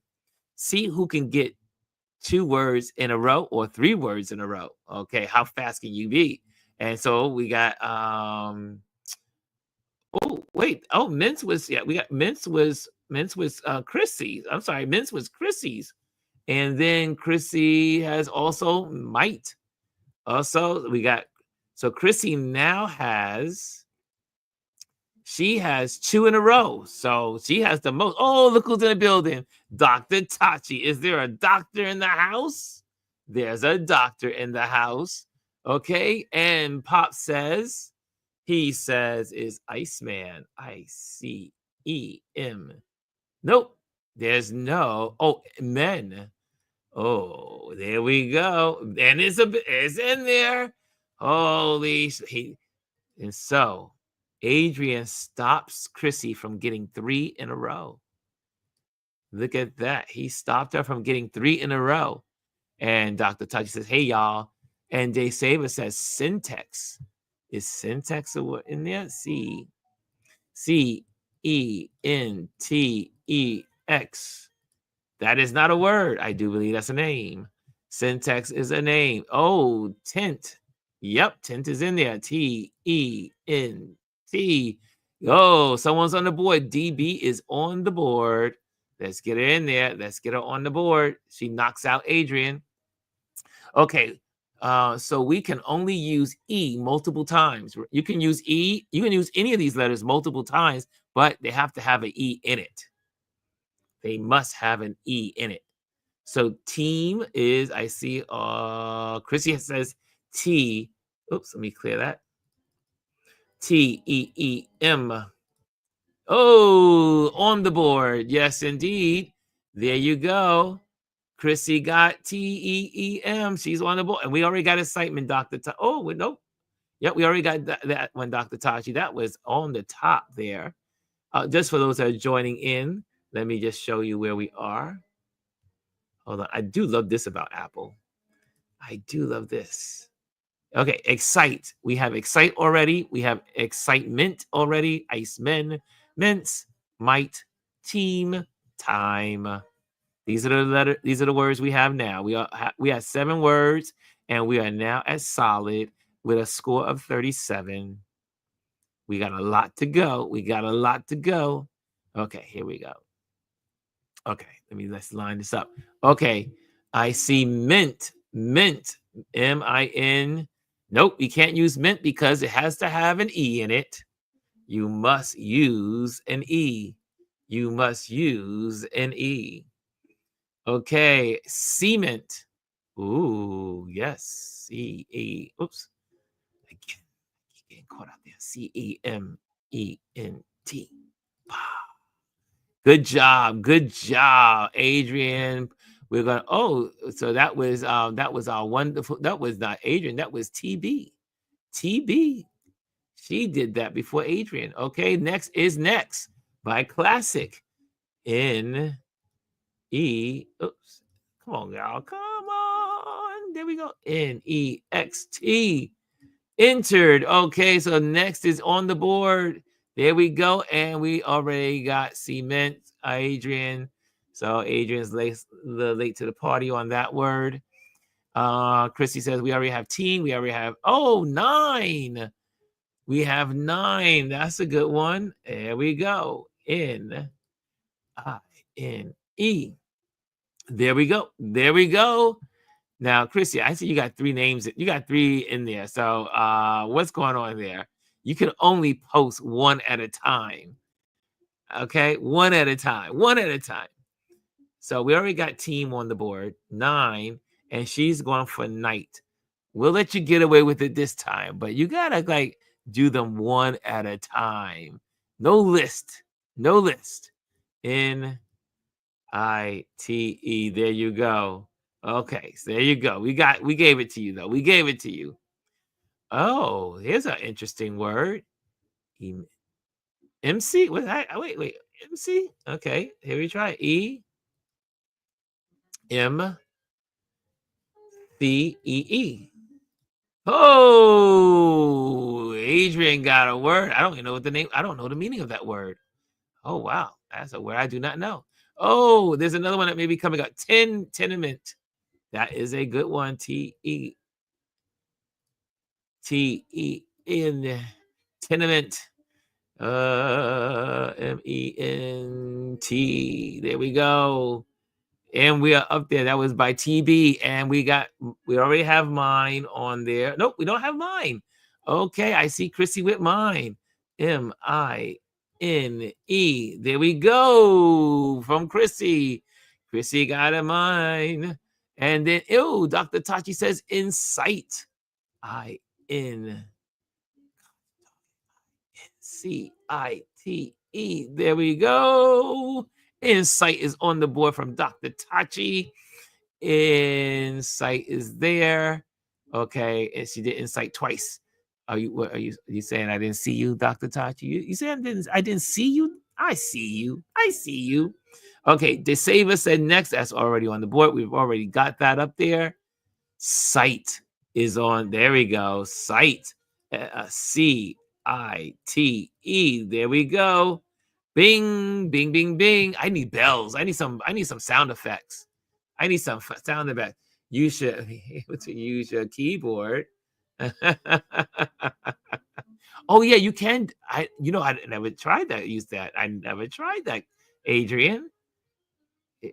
see who can get 2 words in a row or 3 words in a row. Okay, how fast can you be? And so we got mince was Chrissy's. I'm sorry, mince was Chrissy's. And then Chrissy has also might. Also, we got Chrissy now has 2 in a row. So she has the most. Oh, look who's in the building. Dr. Tachi. Is there a doctor in the house? There's a doctor in the house. Okay. And Pop says, is Iceman. ICEM. Nope. There's no. Oh, men. Oh, there we go. And it's in there. Holy. And so Adrian stops Chrissy from getting 3 in a row. Look at that. He stopped her from getting 3 in a row. And Dr. Tachi says, hey, y'all. And Jay Saber says syntax. Is syntax a word in there? CENTEX. That is not a word. I do believe that's a name. Syntax is a name. Oh, tint. Yep, tint is in there. TENT. Oh, someone's on the board. DB is on the board. Let's get her in there. Let's get her on the board. She knocks out Adrian. Okay, so we can only use E multiple times. You can use E. You can use any of these letters multiple times, but they have to have an E in it. They must have an E in it. So team is, I see, Chrissy says T. Oops, let me clear that. TEEM. Oh, on the board. Yes, indeed. There you go. Chrissy got TEEM. She's on the board. And we already got excitement, Dr. Nope. Yep, we already got that one, Dr. Tachi. That was on the top there. Just for those that are joining in, let me just show you where we are. Hold on. I do love this about Apple. I do love this. Okay, excite. We have excite already. We have excitement already. Icemen, mince, might, team, time. These are the words we have now. We have 7 words, and we are now at solid with a score of 37. We got a lot to go. Okay, here we go. Okay, let's line this up. Okay, I see mint, MIN. Nope, you can't use mint because it has to have an E in it. You must use an E. Okay, cement. Ooh, yes. C-E. Oops. Again, getting caught out there. CEMENT. Good job, Adrian. We're gonna. Oh, so that was our wonderful. That was not Adrian. That was TB. TB. She did that before Adrian. Okay, next is Next by Classic. N E. Oops. Come on, y'all. Come on. There we go. NEXT. Entered. Okay, so Next is on the board. There we go. And we already got Cement, Adrian. So Adrian's late to the party on that word. Chrissy says we already have team. We already have 9. We have 9. That's a good one. There we go. N-I-N-E. There we go. There we go. Now, Chrissy, I see you got 3 names. You got 3 in there. So what's going on there? You can only post 1 at a time. Okay, 1 at a time. 1 at a time. So we already got team on the board, 9, and she's going for night. We'll let you get away with it this time, but you gotta do them 1 at a time. No list. No list. N-I-T-E. There you go. Okay, so there you go. We gave it to you though. We gave it to you. Oh, here's an interesting word. MC? Wait. MC? Okay, here we try. E-M-C-E-E. Oh, Adrian got a word. I don't even know what the name. I don't know the meaning of that word. Oh, wow. That's a word I do not know. Oh, there's another one that may be coming up. Tenement. That is a good one. T-E-N. Tenement. M-E-N-T. There we go. And we are up there. That was by TB. And we already have mine on there. Nope, we don't have mine. Okay, I see Chrissy with mine. M-I-N-E. There we go. From Chrissy. Chrissy got a mine. And then, Dr. Tachi says Insight. I-N-C-I-T-E. There we go. Insight is on the board from Dr. Tachi. Insight is there. Okay, and she did Insight twice. Are you saying I didn't see you, Dr. Tachi? You said I didn't see you? I see you. I see you. Okay, DeSaver said Next. That's already on the board. We've already got that up there. Sight is on. There we go. Sight. C-I-T-E. There we go. Bing, bing, bing, bing. I need bells. I need some sound effects. I need some sound effects. You should be able to use your keyboard. Oh yeah, you can. I never tried that. Use that. I never tried that, Adrian.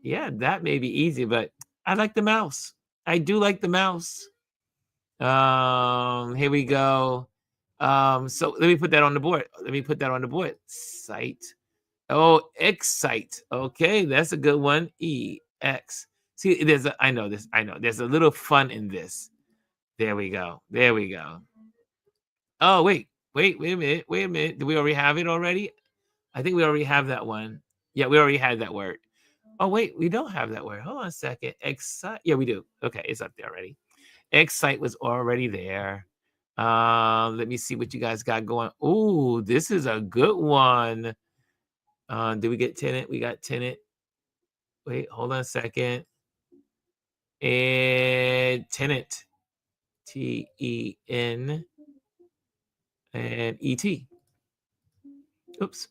Yeah, that may be easy, but I like the mouse. I do like the mouse. Here we go. So let me put that on the board. Sight. Oh, Excite. Okay, that's a good one. E-X. See, I know this. There's a little fun in this. There we go. Oh, wait a minute. Do we already have it already? I think we already have that one. Yeah, we already had that word. Oh, wait, we don't have that word. Hold on a second. Excite. Yeah, we do. Okay, it's up there already. Excite was already there. Let me see what you guys got going. Oh, this is a good one. Did we get Tenant? We got Tenant. Wait, hold on a second. And Tenant. T-E-N and E-T. Oops.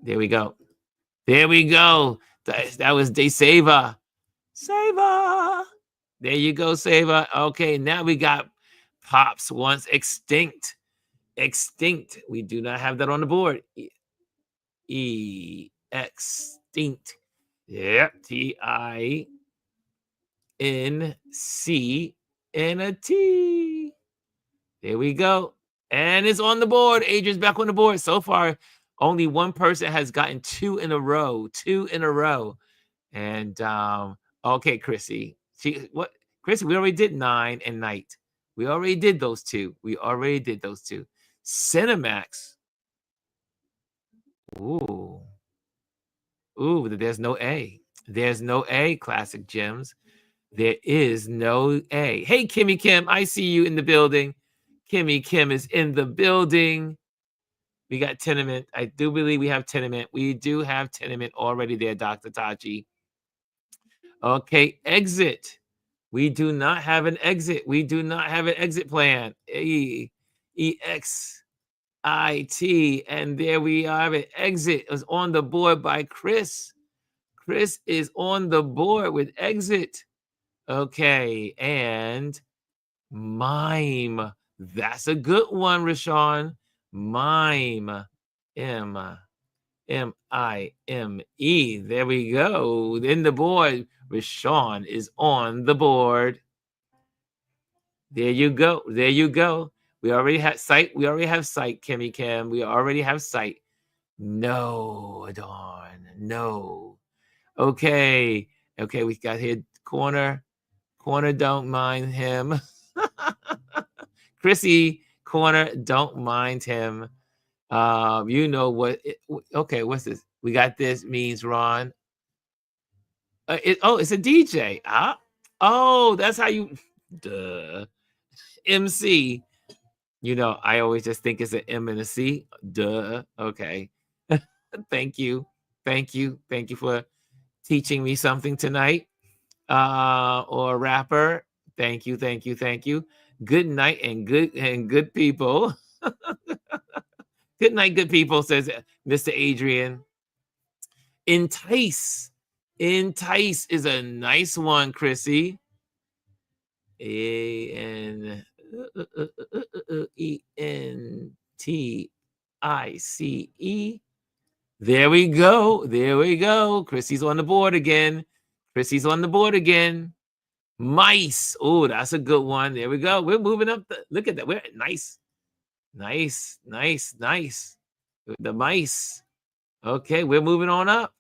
There we go. That was DeSaver. Saver. There you go, Saver. Okay, now we got Pops Once Extinct. We do not have that on the board. Extinct. Yep. T-I-N-C and a T. There we go. And it's on the board. Adrian's back on the board. So far, only one person has gotten 2 in a row. 2 in a row. And okay, Chrissy. Chrissy, we already did 9 and Night. We already did those 2. Cinemax. Ooh, there's no A. There's no A, Classic Gems. There is no A. Hey, Kimmy Kim, I see you in the building. Kimmy Kim is in the building. We got Tenement. I do believe we have Tenement. We do have Tenement already there, Dr. Tachi. Okay, exit. We do not have an exit. We do not have an exit plan. E-X-I-T. And there we have it. Exit is on the board by Chris. Chris is on the board with exit. Okay, and mime. That's a good one, Rashawn. Mime. M-I-M-E. There we go. In the board, Rashawn is on the board. There you go. There you go. We already have sight. We already have sight, Kimmy Kim. We already have sight. No, Dawn. No. Okay. Okay, we got here. Corner. Corner, don't mind him. Chrissy, corner, don't mind him. You know what? Okay, what's this? We got this means Ron. It's a DJ. Oh, that's how you. Duh. MC. You know, I always just think it's an M and a C. Duh. Okay. Thank you. Thank you. Thank you for teaching me something tonight. Or rapper. Thank you. Thank you. Thank you. Good night and good people. Good night, good people, says Mr. Adrian. Entice. Entice is a nice one, Chrissy. A-N-E-N-T-I-C-E. There we go. There we go. Chrissy's on the board again. Chrissy's on the board again. Mice. Oh, that's a good one. There we go. We're moving up. Look at that. We're nice. Nice, nice, nice. The mice. Okay, we're moving on up.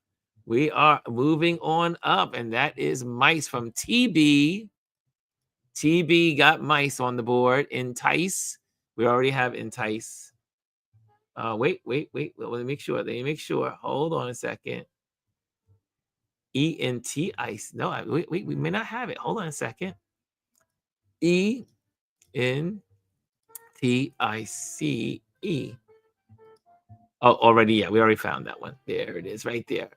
We are moving on up, and that is mice from TB. TB got mice on the board. Entice. We already have entice. Wait. Let me make sure. Let me make sure. Hold on a second. E-N-T ice. No, wait, we may not have it. Hold on a second. E-N-T-I-C-E. Oh, already, yeah, we already found that one. There it is, right there.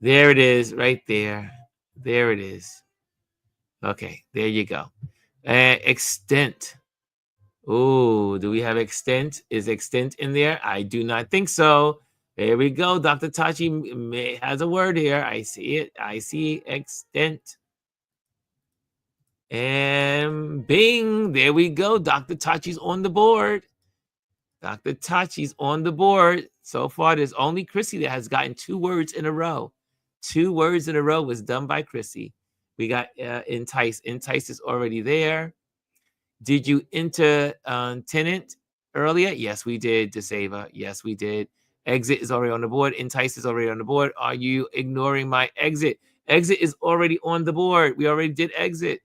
There it is, right there. There it is. Okay, there you go. Extent. Oh, do we have extent? Is extent in there? I do not think so. There we go. Dr. Tachi has a word here. I see it. I see extent. And bing, there we go. Dr. Tachi's on the board. Dr. Tachi's on the board. So far, there's only Chrissy that has gotten 2 words in a row. 2 words in a row was done by Chrissy. We got entice. Entice is already there. Did you enter tenant earlier? Yes, we did. Desava. Yes, we did. Exit is already on the board. Entice is already on the board. Are you ignoring my exit? Exit is already on the board. We already did exit.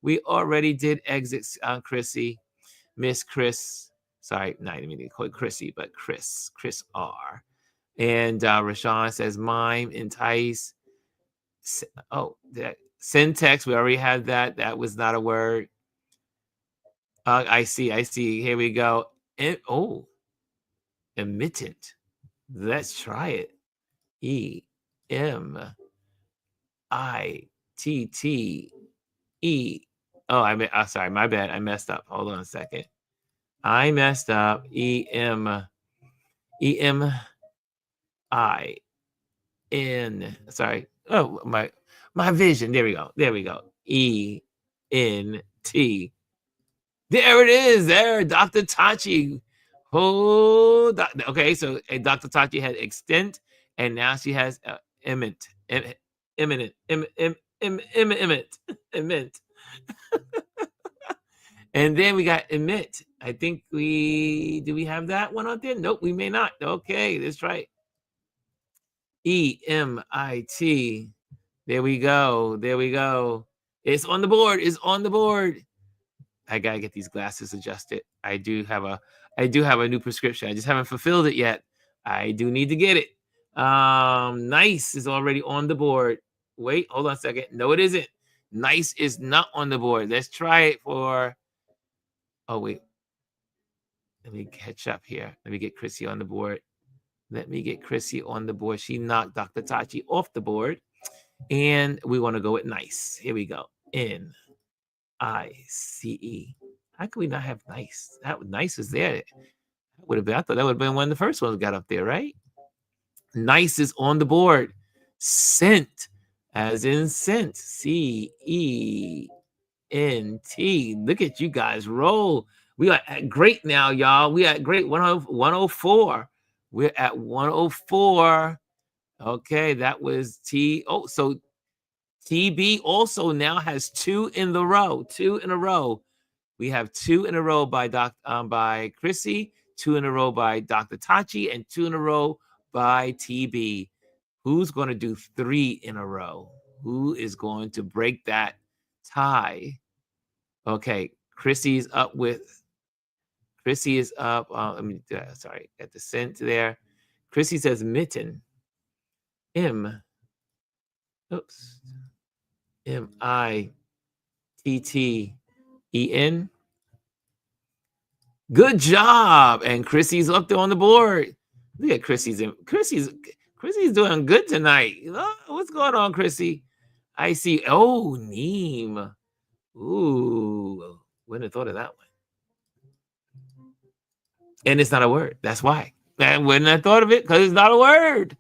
We already did exit, Chrissy. Miss Chris. Sorry, not even to call it Chrissy, but Chris R. And Rashawn says mime, entice. Oh, that syntax. We already had that. That was not a word. I see. Here we go. Emittent. Let's try it. E-M-I-T-T-E. Oh, sorry, my bad. I messed up. Hold on a second. I messed up. E-M-I-N. Sorry. Oh, my vision. There we go. E-N-T. There it is. There, Dr. Tachi. Oh, okay. So Dr. Tachi had extent, and now she has imminent. And then we got emit. I think do we have that one out there? Nope, we may not. Okay, that's right. E-M-I-T. There we go. It's on the board. I gotta get these glasses adjusted. I do have a new prescription. I just haven't fulfilled it yet. I do need to get it. Nice is already on the board. Wait, hold on a second. No, it isn't. Nice is not on the board. Let's try it for. Oh, wait. Let me catch up here. Let me get Chrissy on the board. Let me get Chrissy on the board. She knocked Dr. Tachi off the board. And we want to go with nice. Here we go. Nice. How could we not have nice? That nice is there. That would have been, I thought that would have been one of the first ones got up there, right? Nice is on the board. Scent, as in scent. CENT. Look at you guys roll. We are at great now, y'all. We are at great 104. We're at 104. Okay, that was T. Oh, so TB also now has 2 in the row. 2 in a row. We have 2 in a row by Chrissy, 2 in a row by Dr. Tachi, and 2 in a row by TB. Who's going to do 3 in a row? Who is going to break that tie? Okay, Chrissy is up. Sorry, at the scent there. Chrissy says mitten. MITTEN. Good job. And Chrissy's up there on the board. Look at Chrissy's doing good tonight. Oh, what's going on, Chrissy? I see. Oh, neem. Ooh, wouldn't have thought of that one. And it's not a word. That's why. I wouldn't have thought of it because it's not a word.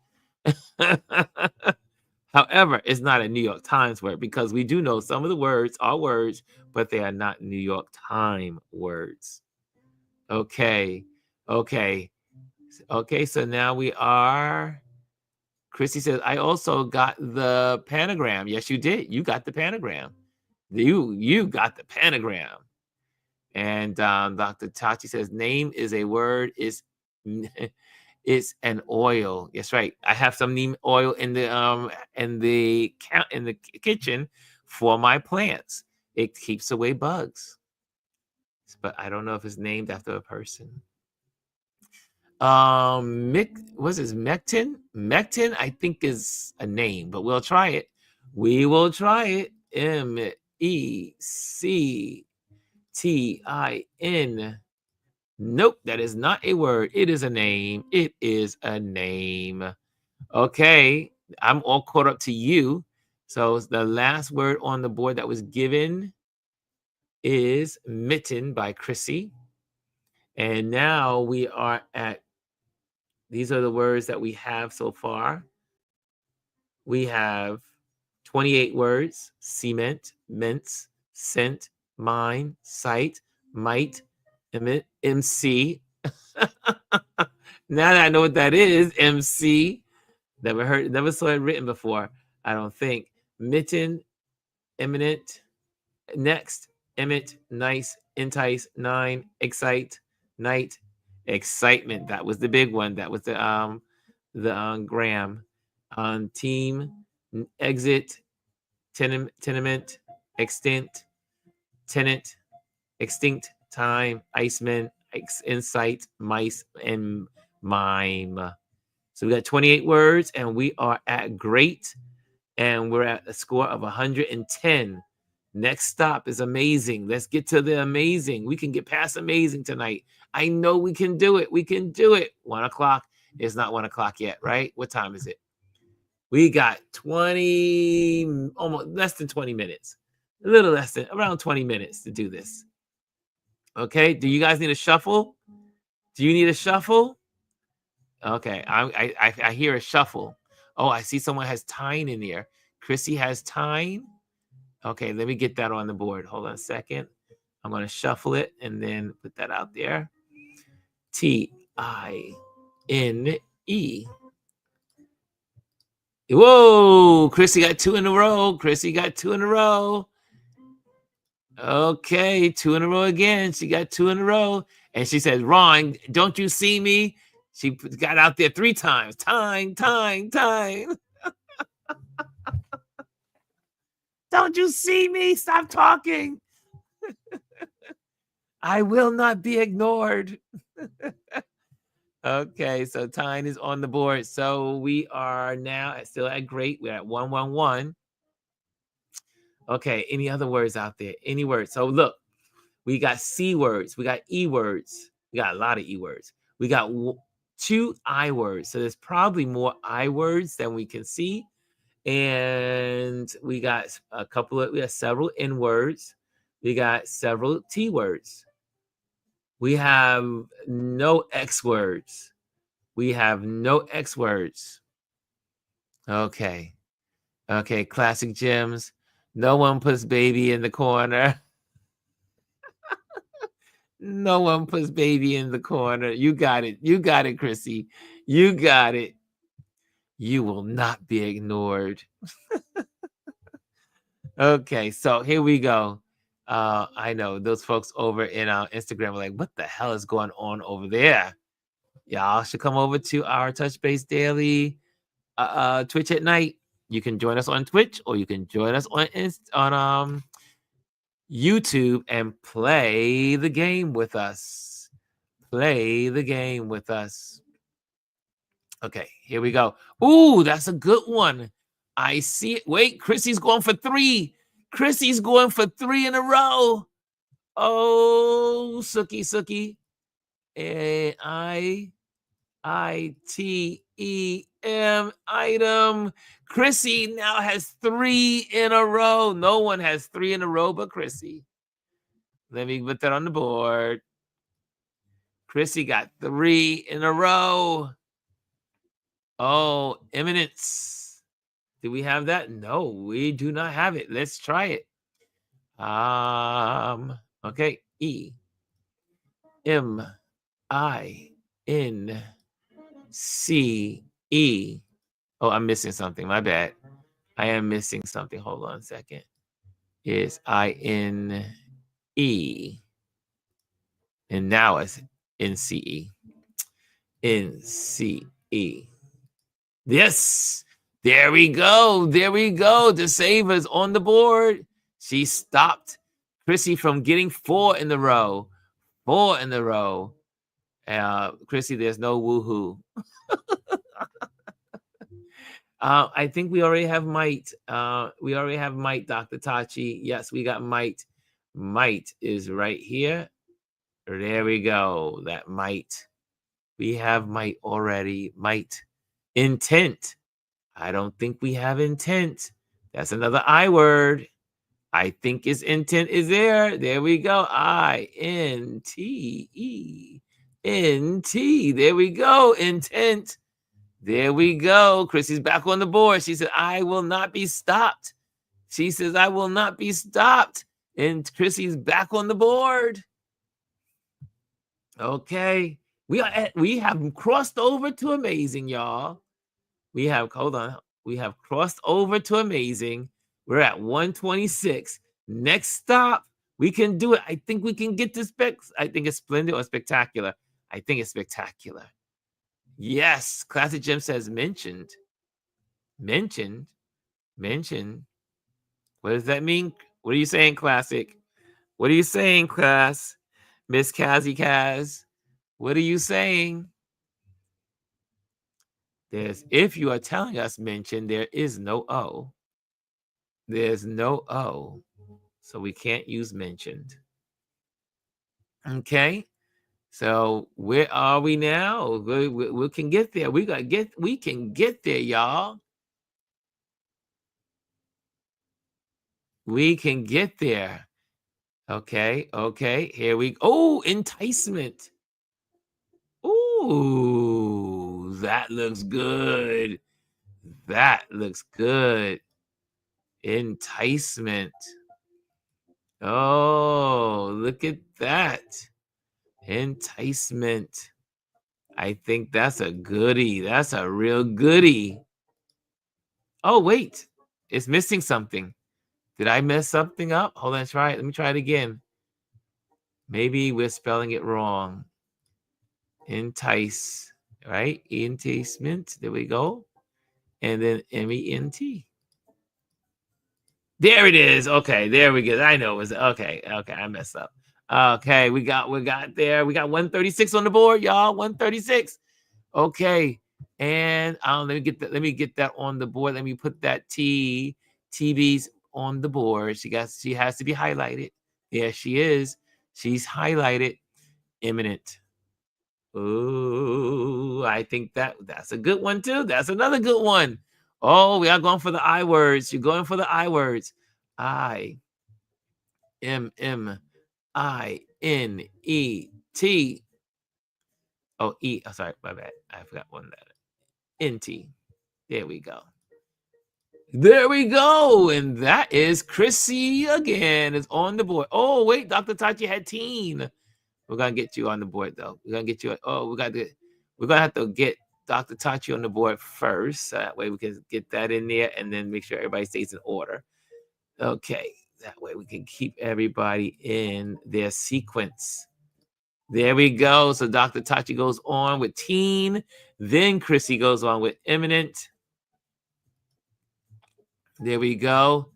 However, it's not a New York Times word because we do know some of the words are words, but they are not New York Times words. Okay. So now we are. Chrissy says, I also got the pentagram. Yes, you did. You got the pentagram. You got the pentagram. And Dr. Tachi says, name is a word. It's an oil. That's right. I have some neem oil in the kitchen for my plants. It keeps away bugs. But I don't know if it's named after a person. Was it Mectin? Mectin, I think, is a name, but we'll try it. We will try it. MECTIN. Nope, that is not a word. It is a name. It is a name. Okay, I'm all caught up to you. So the last word on the board that was given is mitten by Chrissy. And now we are at, these are the words that we have so far. We have 28 words: cement, mince, scent, mine, sight, might, MC. Now that I know what that is, MC. Never saw it written before, I don't think. Mitten, imminent, next, emit, nice, entice, 9, excite, night, excitement. That was the big one. That was the gram. Team, exit, tenement, extinct, tenant, extinct, time, iceman, insight, mice, and mime. So we got 28 words, and we are at great, and we're at a score of 110. Next stop is amazing. Let's get to the amazing. We can get past amazing tonight. I know we can do it. We can do it. 1 o'clock. It's not 1 o'clock yet, right? What time is it? We got 20, almost less than 20 minutes. A little less than, around 20 minutes to do this. Okay, do you guys need a shuffle? Do you need a shuffle? Okay, I hear a shuffle. Oh, I see someone has Tyne in there. Chrissy has Tyne. Okay, let me get that on the board. Hold on a second. I'm going to shuffle it and then put that out there. TINE. Whoa, Chrissy got 2 in a row. Chrissy got 2 in a row. Okay, 2 in a row again. She got 2 in a row. And she says, Ron, don't you see me? She got out there 3 times. Tyne. Don't you see me? Stop talking. I will not be ignored. Okay, so Tyne is on the board. So we are now still at great. We're at 111. Okay, any other words out there? Any words? So look, we got C words, we got E words, we got a lot of E words. We got 2 I words. So there's probably more I words than we can see. And we got we have several N words. We got several T words. We have no X words. We have no X words. Okay. Okay, classic gems. No one puts baby in the corner. No one puts baby in the corner. You got it. You got it, Chrissy. You got it. You will not be ignored. Okay, so here we go. I know those folks over in Instagram are like, what the hell is going on over there? Y'all should come over to our Touch Base Daily Twitch at night. You can join us on Twitch, or you can join us on YouTube and play the game with us. Play the game with us. Okay, here we go. Ooh, that's a good one. I see it. Wait, Chrissy's going for 3. Chrissy's going for 3 in a row. Oh, Sookie. ITEM item. Chrissy now has 3 in a row. No one has 3 in a row but Chrissy. Let me put that on the board. Chrissy got 3 in a row. Oh, eminence. Do we have that? No, we do not have it. Let's try it. Okay. EMINCE. Oh, I'm missing something. My bad. I am missing something. Hold on a second. It's INE. And now it's NCE. NCE. Yes. There we go. There we go. The saver's on the board. She stopped Chrissy from getting 4 in a row. 4 in a row. Chrissy, there's no woohoo. I think we already have Might. We already have Might, Dr. Tachi. Yes, we got Might. Might is right here. There we go. That Might. We have Might already. Might. Intent. I don't think we have intent. That's another I word. I think its intent is there. There we go. INTENT. There we go. Intent. There we go. Chrissy's back on the board. She said, I will not be stopped. She says, I will not be stopped. And Chrissy's back on the board. Okay. We have crossed over to amazing, y'all. We have crossed over to amazing. We're at 126. Next stop, we can do it. I think we can get this back. I think it's splendid or spectacular. I think it's spectacular. Yes, Classic Gem says mentioned. Mentioned. What does that mean? What are you saying, Classic? What are you saying, class? Miss Kaz? What are you saying? If you are telling us mentioned, there is no O. There's no O. So we can't use mentioned. Okay. So where are we now? We can get there. We can get there, y'all. We can get there. Okay. Here we go. Oh, enticement. Ooh, that looks good. That looks good. Enticement. Oh, look at that. Enticement. I think that's a goodie. That's a real goodie. Oh, wait. It's missing something. Did I mess something up? Hold on, try it. Let me try it again. Maybe we're spelling it wrong. Entice, right? Enticement. There we go. And then MENT. There it is. Okay, there we go. I know it was okay. I messed up. Okay, we got there. We got 136 on the board, y'all. 136. Okay. And let me get that on the board. Let me put that TB's on the board. She has to be highlighted. There she is. She's highlighted. Imminent. Ooh, I think that's a good one too. That's another good one. Oh, we are going for the I words. You're going for the I words. I M M I N E T. Oh, E. Oh, sorry, my bad. I forgot one letter. NT. There we go. There we go. And that is Chrissy again. Is on the board. Oh, wait, Dr. Tachi had teen. We're gonna get you on the board though. We're gonna get you. Oh, we're gonna have to get Dr. Tachi on the board first. So that way we can get that in there and then make sure everybody stays in order. Okay. That way we can keep everybody in their sequence. There we go. So Dr. Tachi goes on with teen. Then Chrissy goes on with imminent. There we go.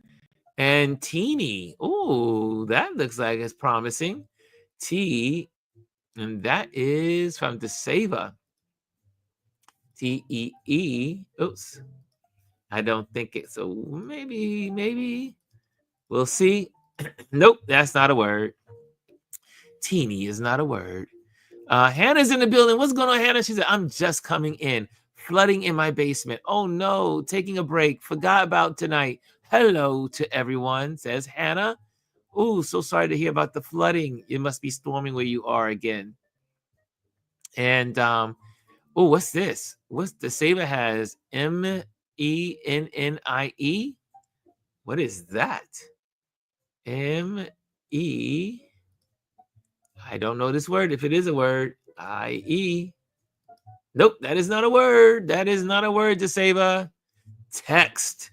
And teeny. Ooh, that looks like it's promising. T, and that is from DeSava. T-E-E. Oops. I don't think it. So maybe. We'll see. Nope, that's not a word. Teeny is not a word. Hannah's in the building. What's going on, Hannah? She said, I'm just coming in. Flooding in my basement. Oh no, taking a break. Forgot about tonight. Hello to everyone, says Hannah. Oh, so sorry to hear about the flooding. It must be storming where you are again. And oh, what's this? What's the saver has MENNIE? What is that? M-E. I don't know this word. If it is a word, I-E. Nope, that is not a word. That is not a word, DeSava. Text.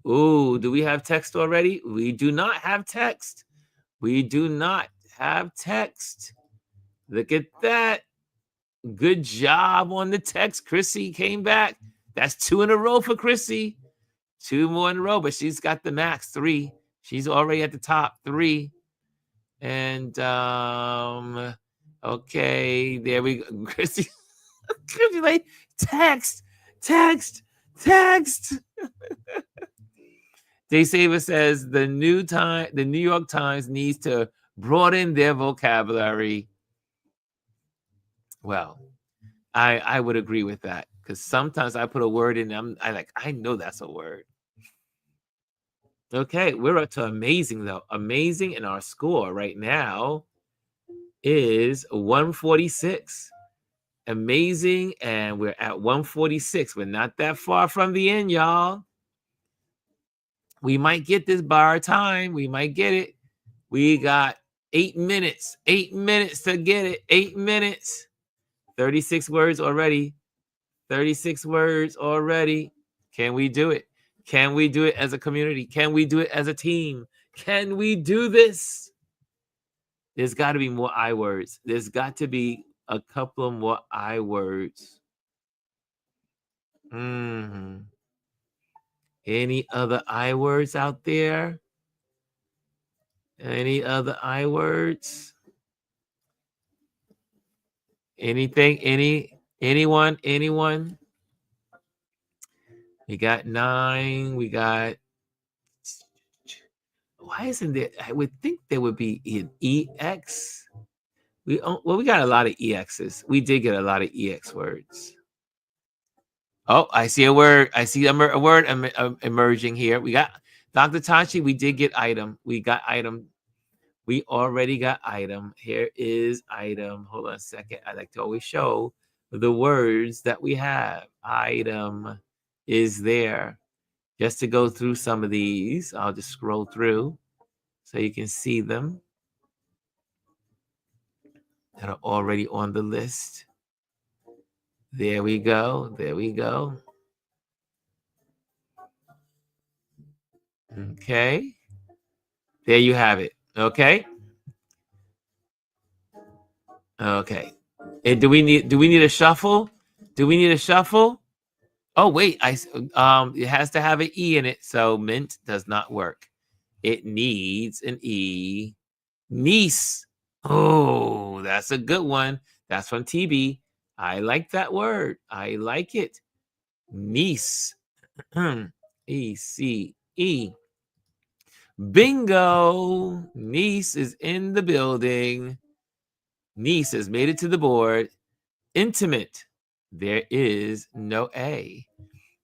Ooh, do we have text already? We do not have text. We do not have text. Look at that. Good job on the text. Chrissy came back. That's 2 in a row for Chrissy. 2 more in a row, but she's got the max 3. She's already at the top 3. And okay, there we go. Chrissy like text. DaySaver says the New York Times needs to broaden their vocabulary. Well, I would agree with that because sometimes I put a word in, I know that's a word. Okay, we're up to amazing though. Amazing, and our score right now is 146. Amazing, and we're at 146. We're not that far from the end, y'all. We might get this by our time. We might get it. We got 8 minutes. 8 minutes to get it. 8 minutes. 36 words already. 36 words already. Can we do it? Can we do it as a community? Can we do it as a team? Can we do this? There's got to be more I words. There's got to be a couple of more I words. Any other I words out there? Any other I words? Anything? Anyone? We got 9. We got. Why isn't there? I would think there would be an EX. We got a lot of EXs. We did get a lot of EX words. Oh, I see a word. I see a word emerging here. We got Dr. Tachi. We did get item. We got item. We already got item. Here is item. Hold on a second. I like to always show the words that we have. Item is there. Just to go through some of these, I'll just scroll through so you can see them that are already on the list. There we go. There we go. Okay. There you have it. Okay. Okay. And do we need a shuffle? Do we need a shuffle? Oh wait, it has to have an E in it, so mint does not work. It needs an E. Niece. Oh, that's a good one. That's from TB. I like that word. I like it. Niece. E-C-E. Bingo. Niece is in the building. Niece has made it to the board. Intimate. There is no A.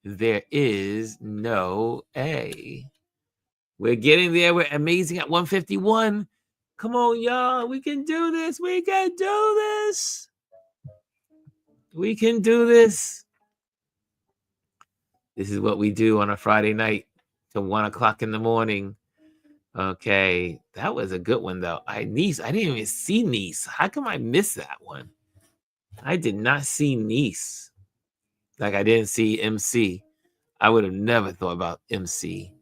There is no A. We're getting there. We're amazing at 151. Come on, y'all. We can do this. We can do this. We can do this. This is what we do on a Friday night till 1 o'clock in the morning. Okay. That was a good one, though. Niece. I didn't even see Niece. How come I missed that one? I did not see Niece. Like I didn't see MC. I would have never thought about MC.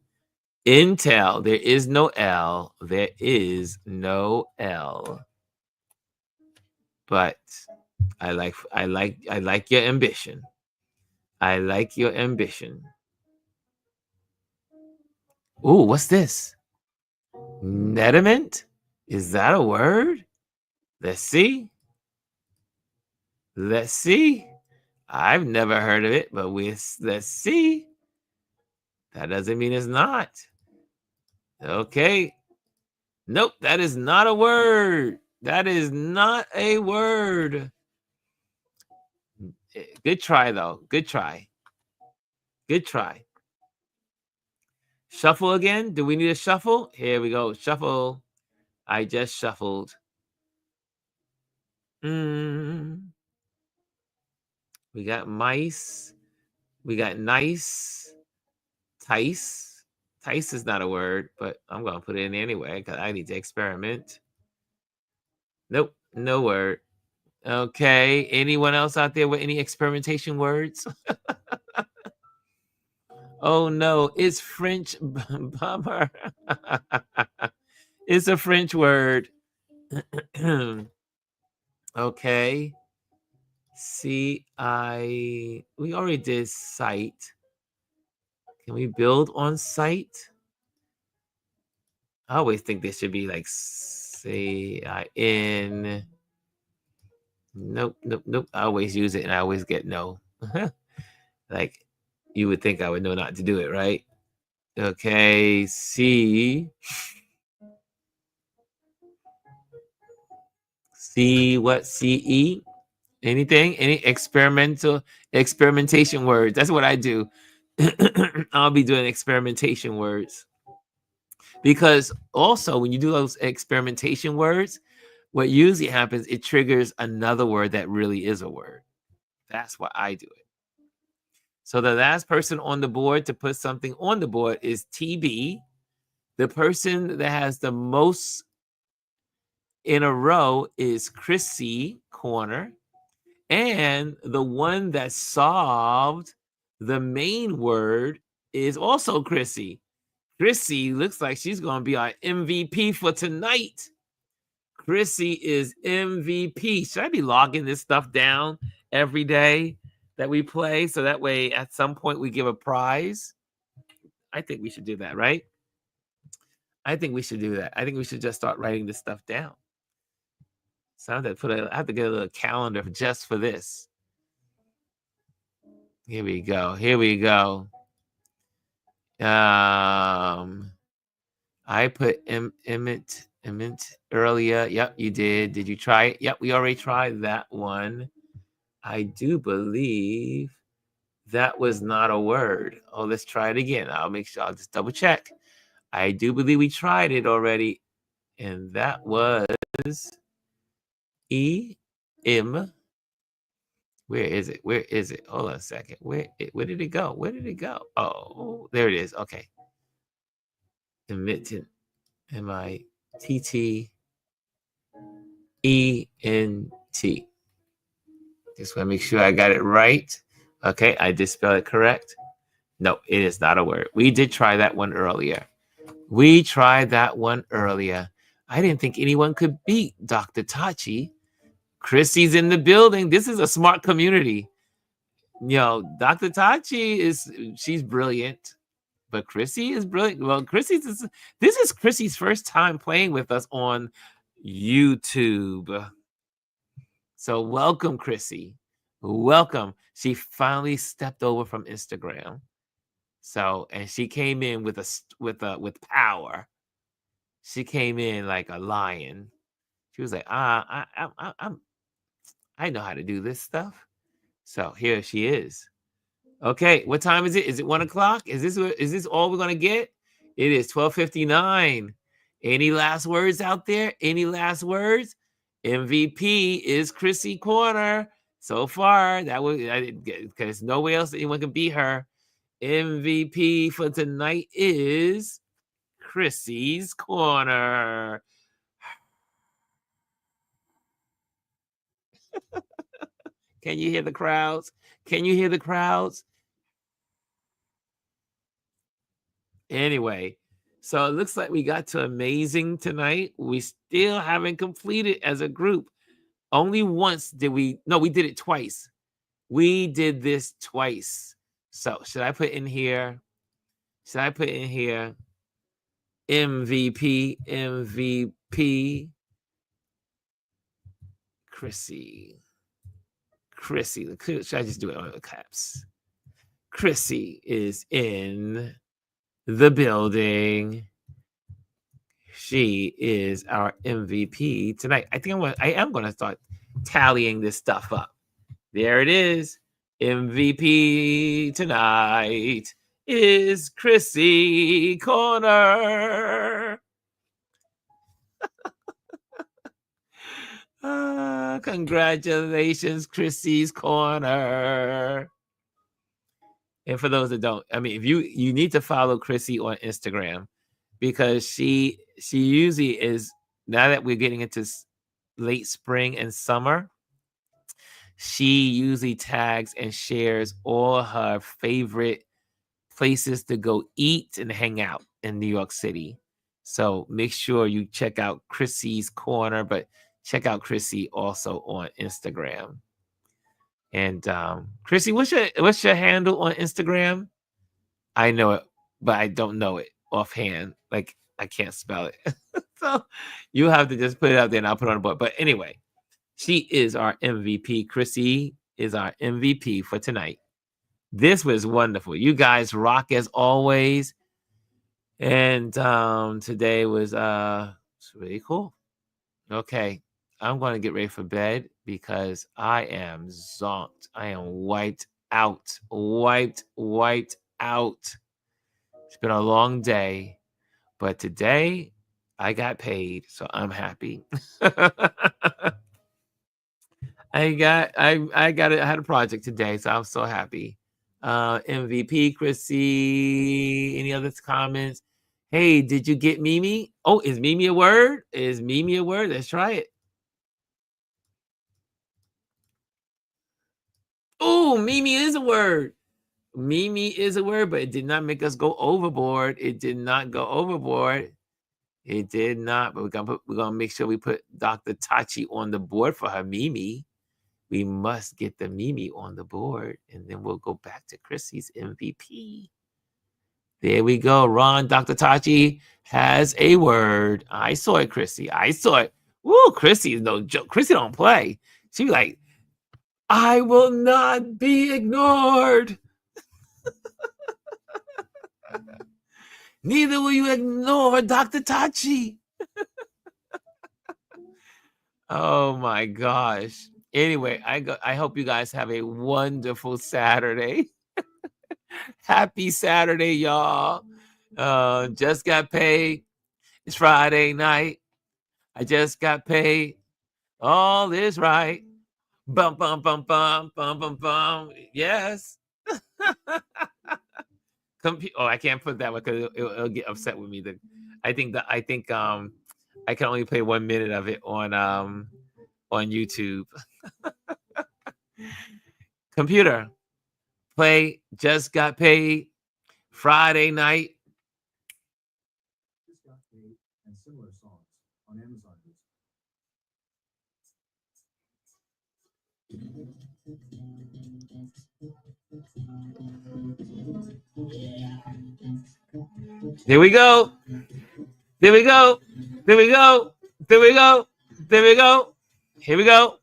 Intel, there is no L. There is no L. But I like your ambition. I like your ambition. Ooh, what's this? Netament? Is that a word? Let's see. Let's see. I've never heard of it, but let's see. That doesn't mean it's not. Okay. Nope, that is not a word. That is not a word. Good try, though. Good try. Good try. Shuffle again. Do we need a shuffle? Here we go. Shuffle. I just shuffled. We got mice. We got nice. Tice. Tice is not a word, but I'm going to put it in anyway because I need to experiment. Nope, no word. Okay. Anyone else out there with any experimentation words? Oh, no. It's French. Bummer. It's a French word. Okay. We already did site. Can we build on site? I always think there should be like C-I-N. Nope. I always use it and I always get no. Like you would think I would know not to do it, right? Okay, what? CE? Anything? Any experimentation words? That's what I do. I'll be doing experimentation words. Because also when you do those experimentation words, what usually happens, it triggers another word that really is a word. That's why I do it. So the last person on the board to put something on the board is TB. The person that has the most in a row is Chrissy Corner. And the one that solved the main word is also Chrissy. Chrissy looks like she's going to be our MVP for tonight. Chrissy is MVP. Should I be logging this stuff down every day that we play so that way at some point we give a prize? I think we should do that, right? I think we should do that. I think we should just start writing this stuff down. So I have to get a little calendar just for this. Here we go. I put Emmett earlier. Yep, you did. Did you try it? Yep, we already tried that one. I do believe that was not a word. Oh, let's try it again. I'll make sure. I'll just double check. I do believe we tried it already. And that was E-M. Where is it? Hold on a second. Where did it go? Oh, there it is. Okay. Emittent. M-I-T-T-E-N-T. Just want to make sure I got it right. Okay, I did spell it correct. No, it is not a word. We did try that one earlier. I didn't think anyone could beat Dr. Tachi. Chrissy's in the building. This is a smart community. Dr. Tachi she's brilliant. But Chrissy is brilliant. Well, this is Chrissy's first time playing with us on YouTube. So welcome, Chrissy. Welcome. She finally stepped over from Instagram. So, and she came in with power. She came in like a lion. She was like, I know how to do this stuff. So here she is. Okay, what time is it? Is it 1 o'clock? Is this all we're gonna get? It is 12:59. Any last words out there? Any last words? MVP is Chrissy Corner. So far, that was because nowhere else anyone can beat her. MVP for tonight is Chrissy's Corner. Can you hear the crowds? Can you hear the crowds? Anyway, so it looks like we got to amazing tonight. We still haven't completed as a group. Only once did we, no, we did it twice. We did this twice. So should I put in here? Should I put in here MVP, Chrissy. Should I just do it on the caps? Chrissy is in the building. She is our MVP tonight. I am going to start tallying this stuff up. There it is. MVP tonight is Chrissy Corner. Congratulations, Chrissy's Corner. And for those that don't, I mean, if you need to follow Chrissy on Instagram, because she usually is, now that we're getting into late spring and summer, she usually tags and shares all her favorite places to go eat and hang out in New York City. So make sure you check out Chrissy's Corner, but check out Chrissy also on Instagram. And Chrissy, what's your handle on Instagram? I know it, but I don't know it offhand. Like, I can't spell it. So you have to just put it out there and I'll put it on the board. But anyway, she is our MVP. Chrissy is our MVP for tonight. This was wonderful. You guys rock as always. And today was really cool. Okay, I'm going to get ready for bed because I am zonked. I am wiped out. Wiped out. It's been a long day, but today I got paid, so I'm happy. I had a project today, so I'm so happy. MVP, Chrissy. Any other comments? Hey, did you get Mimi? Oh, is Mimi a word? Is Mimi a word? Let's try it. Oh, Mimi is a word. Mimi is a word, but it did not make us go overboard. It did not go overboard. It did not. But we're gonna make sure we put Dr. Tachi on the board for her Mimi. We must get the Mimi on the board, and then we'll go back to Chrissy's MVP. There we go. Ron, Dr. Tachi has a word. I saw it, Chrissy. I saw it. Woo, Chrissy is no joke. Chrissy don't play. She be like, I will not be ignored. Neither will you ignore Dr. Tachi. Oh my gosh. Anyway, I hope you guys have a wonderful Saturday. Happy Saturday, y'all. Just got paid. It's Friday night. I just got paid. All is right. Bum, bum, bum, bum, bum, bum, bum. Yes. I can't put that one because it'll get upset with me. I think I can only play 1 minute of it on YouTube. Computer, play Just Got Paid Friday night. Just Got Paid and similar songs on Amazon Music. Here we go. There we go. There we go. There we go. There we go. Here we go.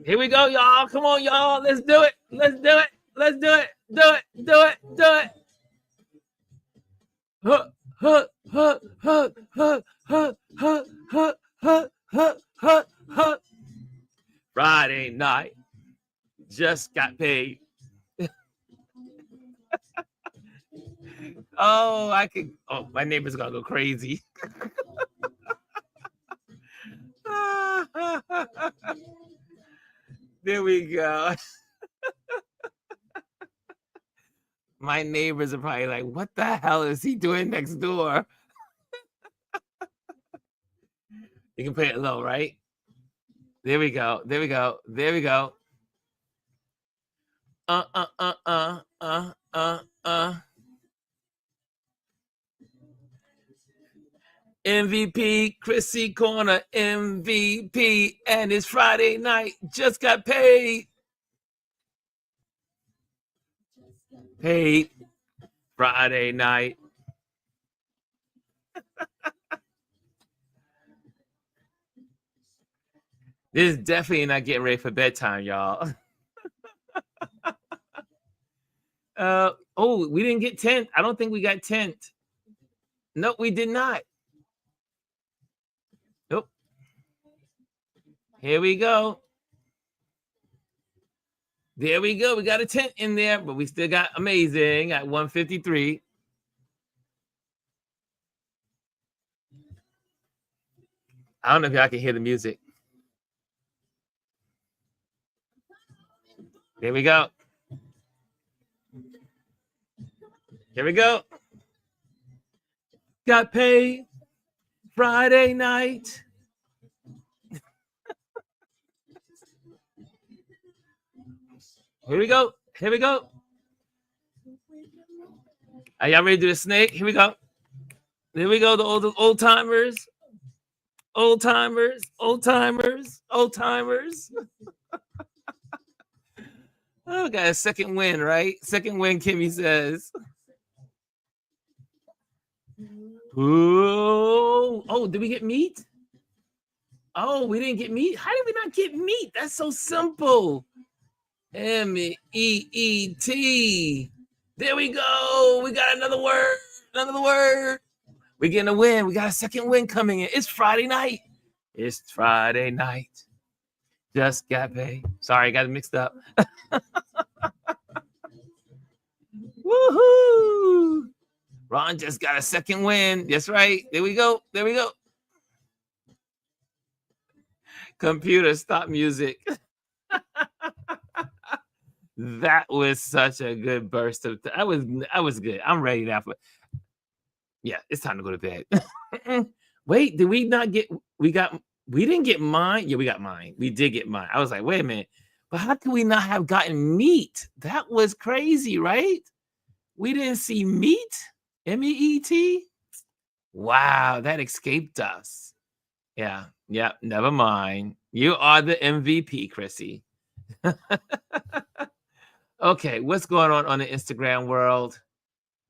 Here we go, y'all. Come on, y'all. Let's do it. Let's do it. Let's do it. Do it. Do it. Do it. Friday night, just got paid. Oh, I could. Oh, my neighbor's gonna go crazy. There we go. My neighbors are probably like, what the hell is he doing next door? You can play it low, right? There we go. There we go. There we go. MVP, Chrissy Corner, MVP, and it's Friday night. Just got paid. Paid Friday night. This is definitely not getting ready for bedtime, y'all. Oh, we didn't get 10th. I don't think we got 10th. No, we did not. Nope. Here we go. There we go. We got a 10th in there, but we still got amazing at 153. I don't know if y'all can hear the music. There we go. Here we go. Got paid Friday night. Here we go. Here we go. Are y'all ready to do the snake? Here we go. There we go. The old timers. Old timers. Old timers. Old timers. Oh, got a second win, right? Second win, Kimmy says. Ooh. Oh, did we get meat? Oh, we didn't get meat? How did we not get meat? That's so simple. M-E-E-T. There we go. We got another word. Another word. We're getting a win. We got a second win coming in. It's Friday night. It's Friday night. Just got paid. Sorry, got it mixed up. Woohoo! Ron just got a second win. That's right. There we go. There we go. Computer, stop music. That was such a good burst of. I was good. I'm ready now for. Yeah, it's time to go to bed. Wait, did we not get? We didn't get mine. Yeah, we got mine. We did get mine. I was like, wait a minute, but how could we not have gotten meat? That was crazy, right? We didn't see meat. MEET. Wow, that escaped us. Yeah. Never mind. You are the MVP, Chrissy. Okay, what's going on the Instagram world?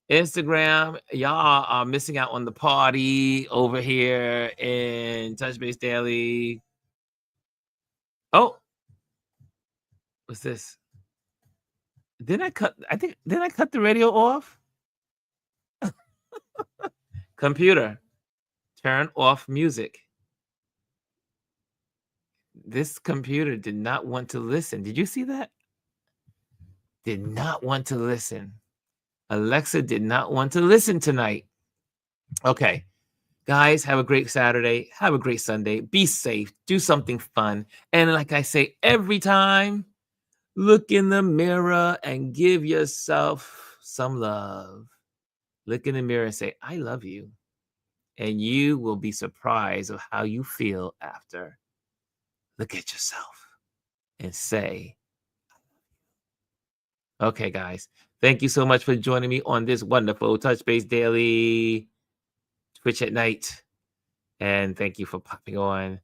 Instagram, y'all are missing out on the party over here in Touch Base Daily. Oh, what's this? Didn't I cut the radio off? Computer, turn off music. This computer did not want to listen. Did you see that? Did not want to listen. Alexa did not want to listen tonight. Okay, guys, have a great Saturday. Have a great Sunday. Be safe. Do something fun. And like I say every time, look in the mirror and give yourself some love. Look in the mirror and say, I love you. And you will be surprised of how you feel after. Look at yourself and say, okay, guys. Thank you so much for joining me on this wonderful Touch Base Daily Twitch at night. And thank you for popping on.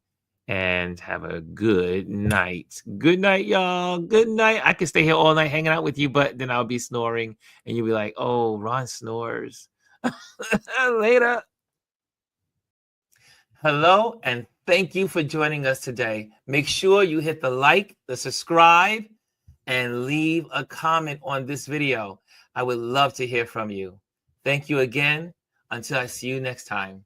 And have a good night. Good night, y'all. Good night. I could stay here all night hanging out with you, but then I'll be snoring. And you'll be like, oh, Ron snores. Later. Hello, and thank you for joining us today. Make sure you hit the like, the subscribe, and leave a comment on this video. I would love to hear from you. Thank you again. Until I see you next time,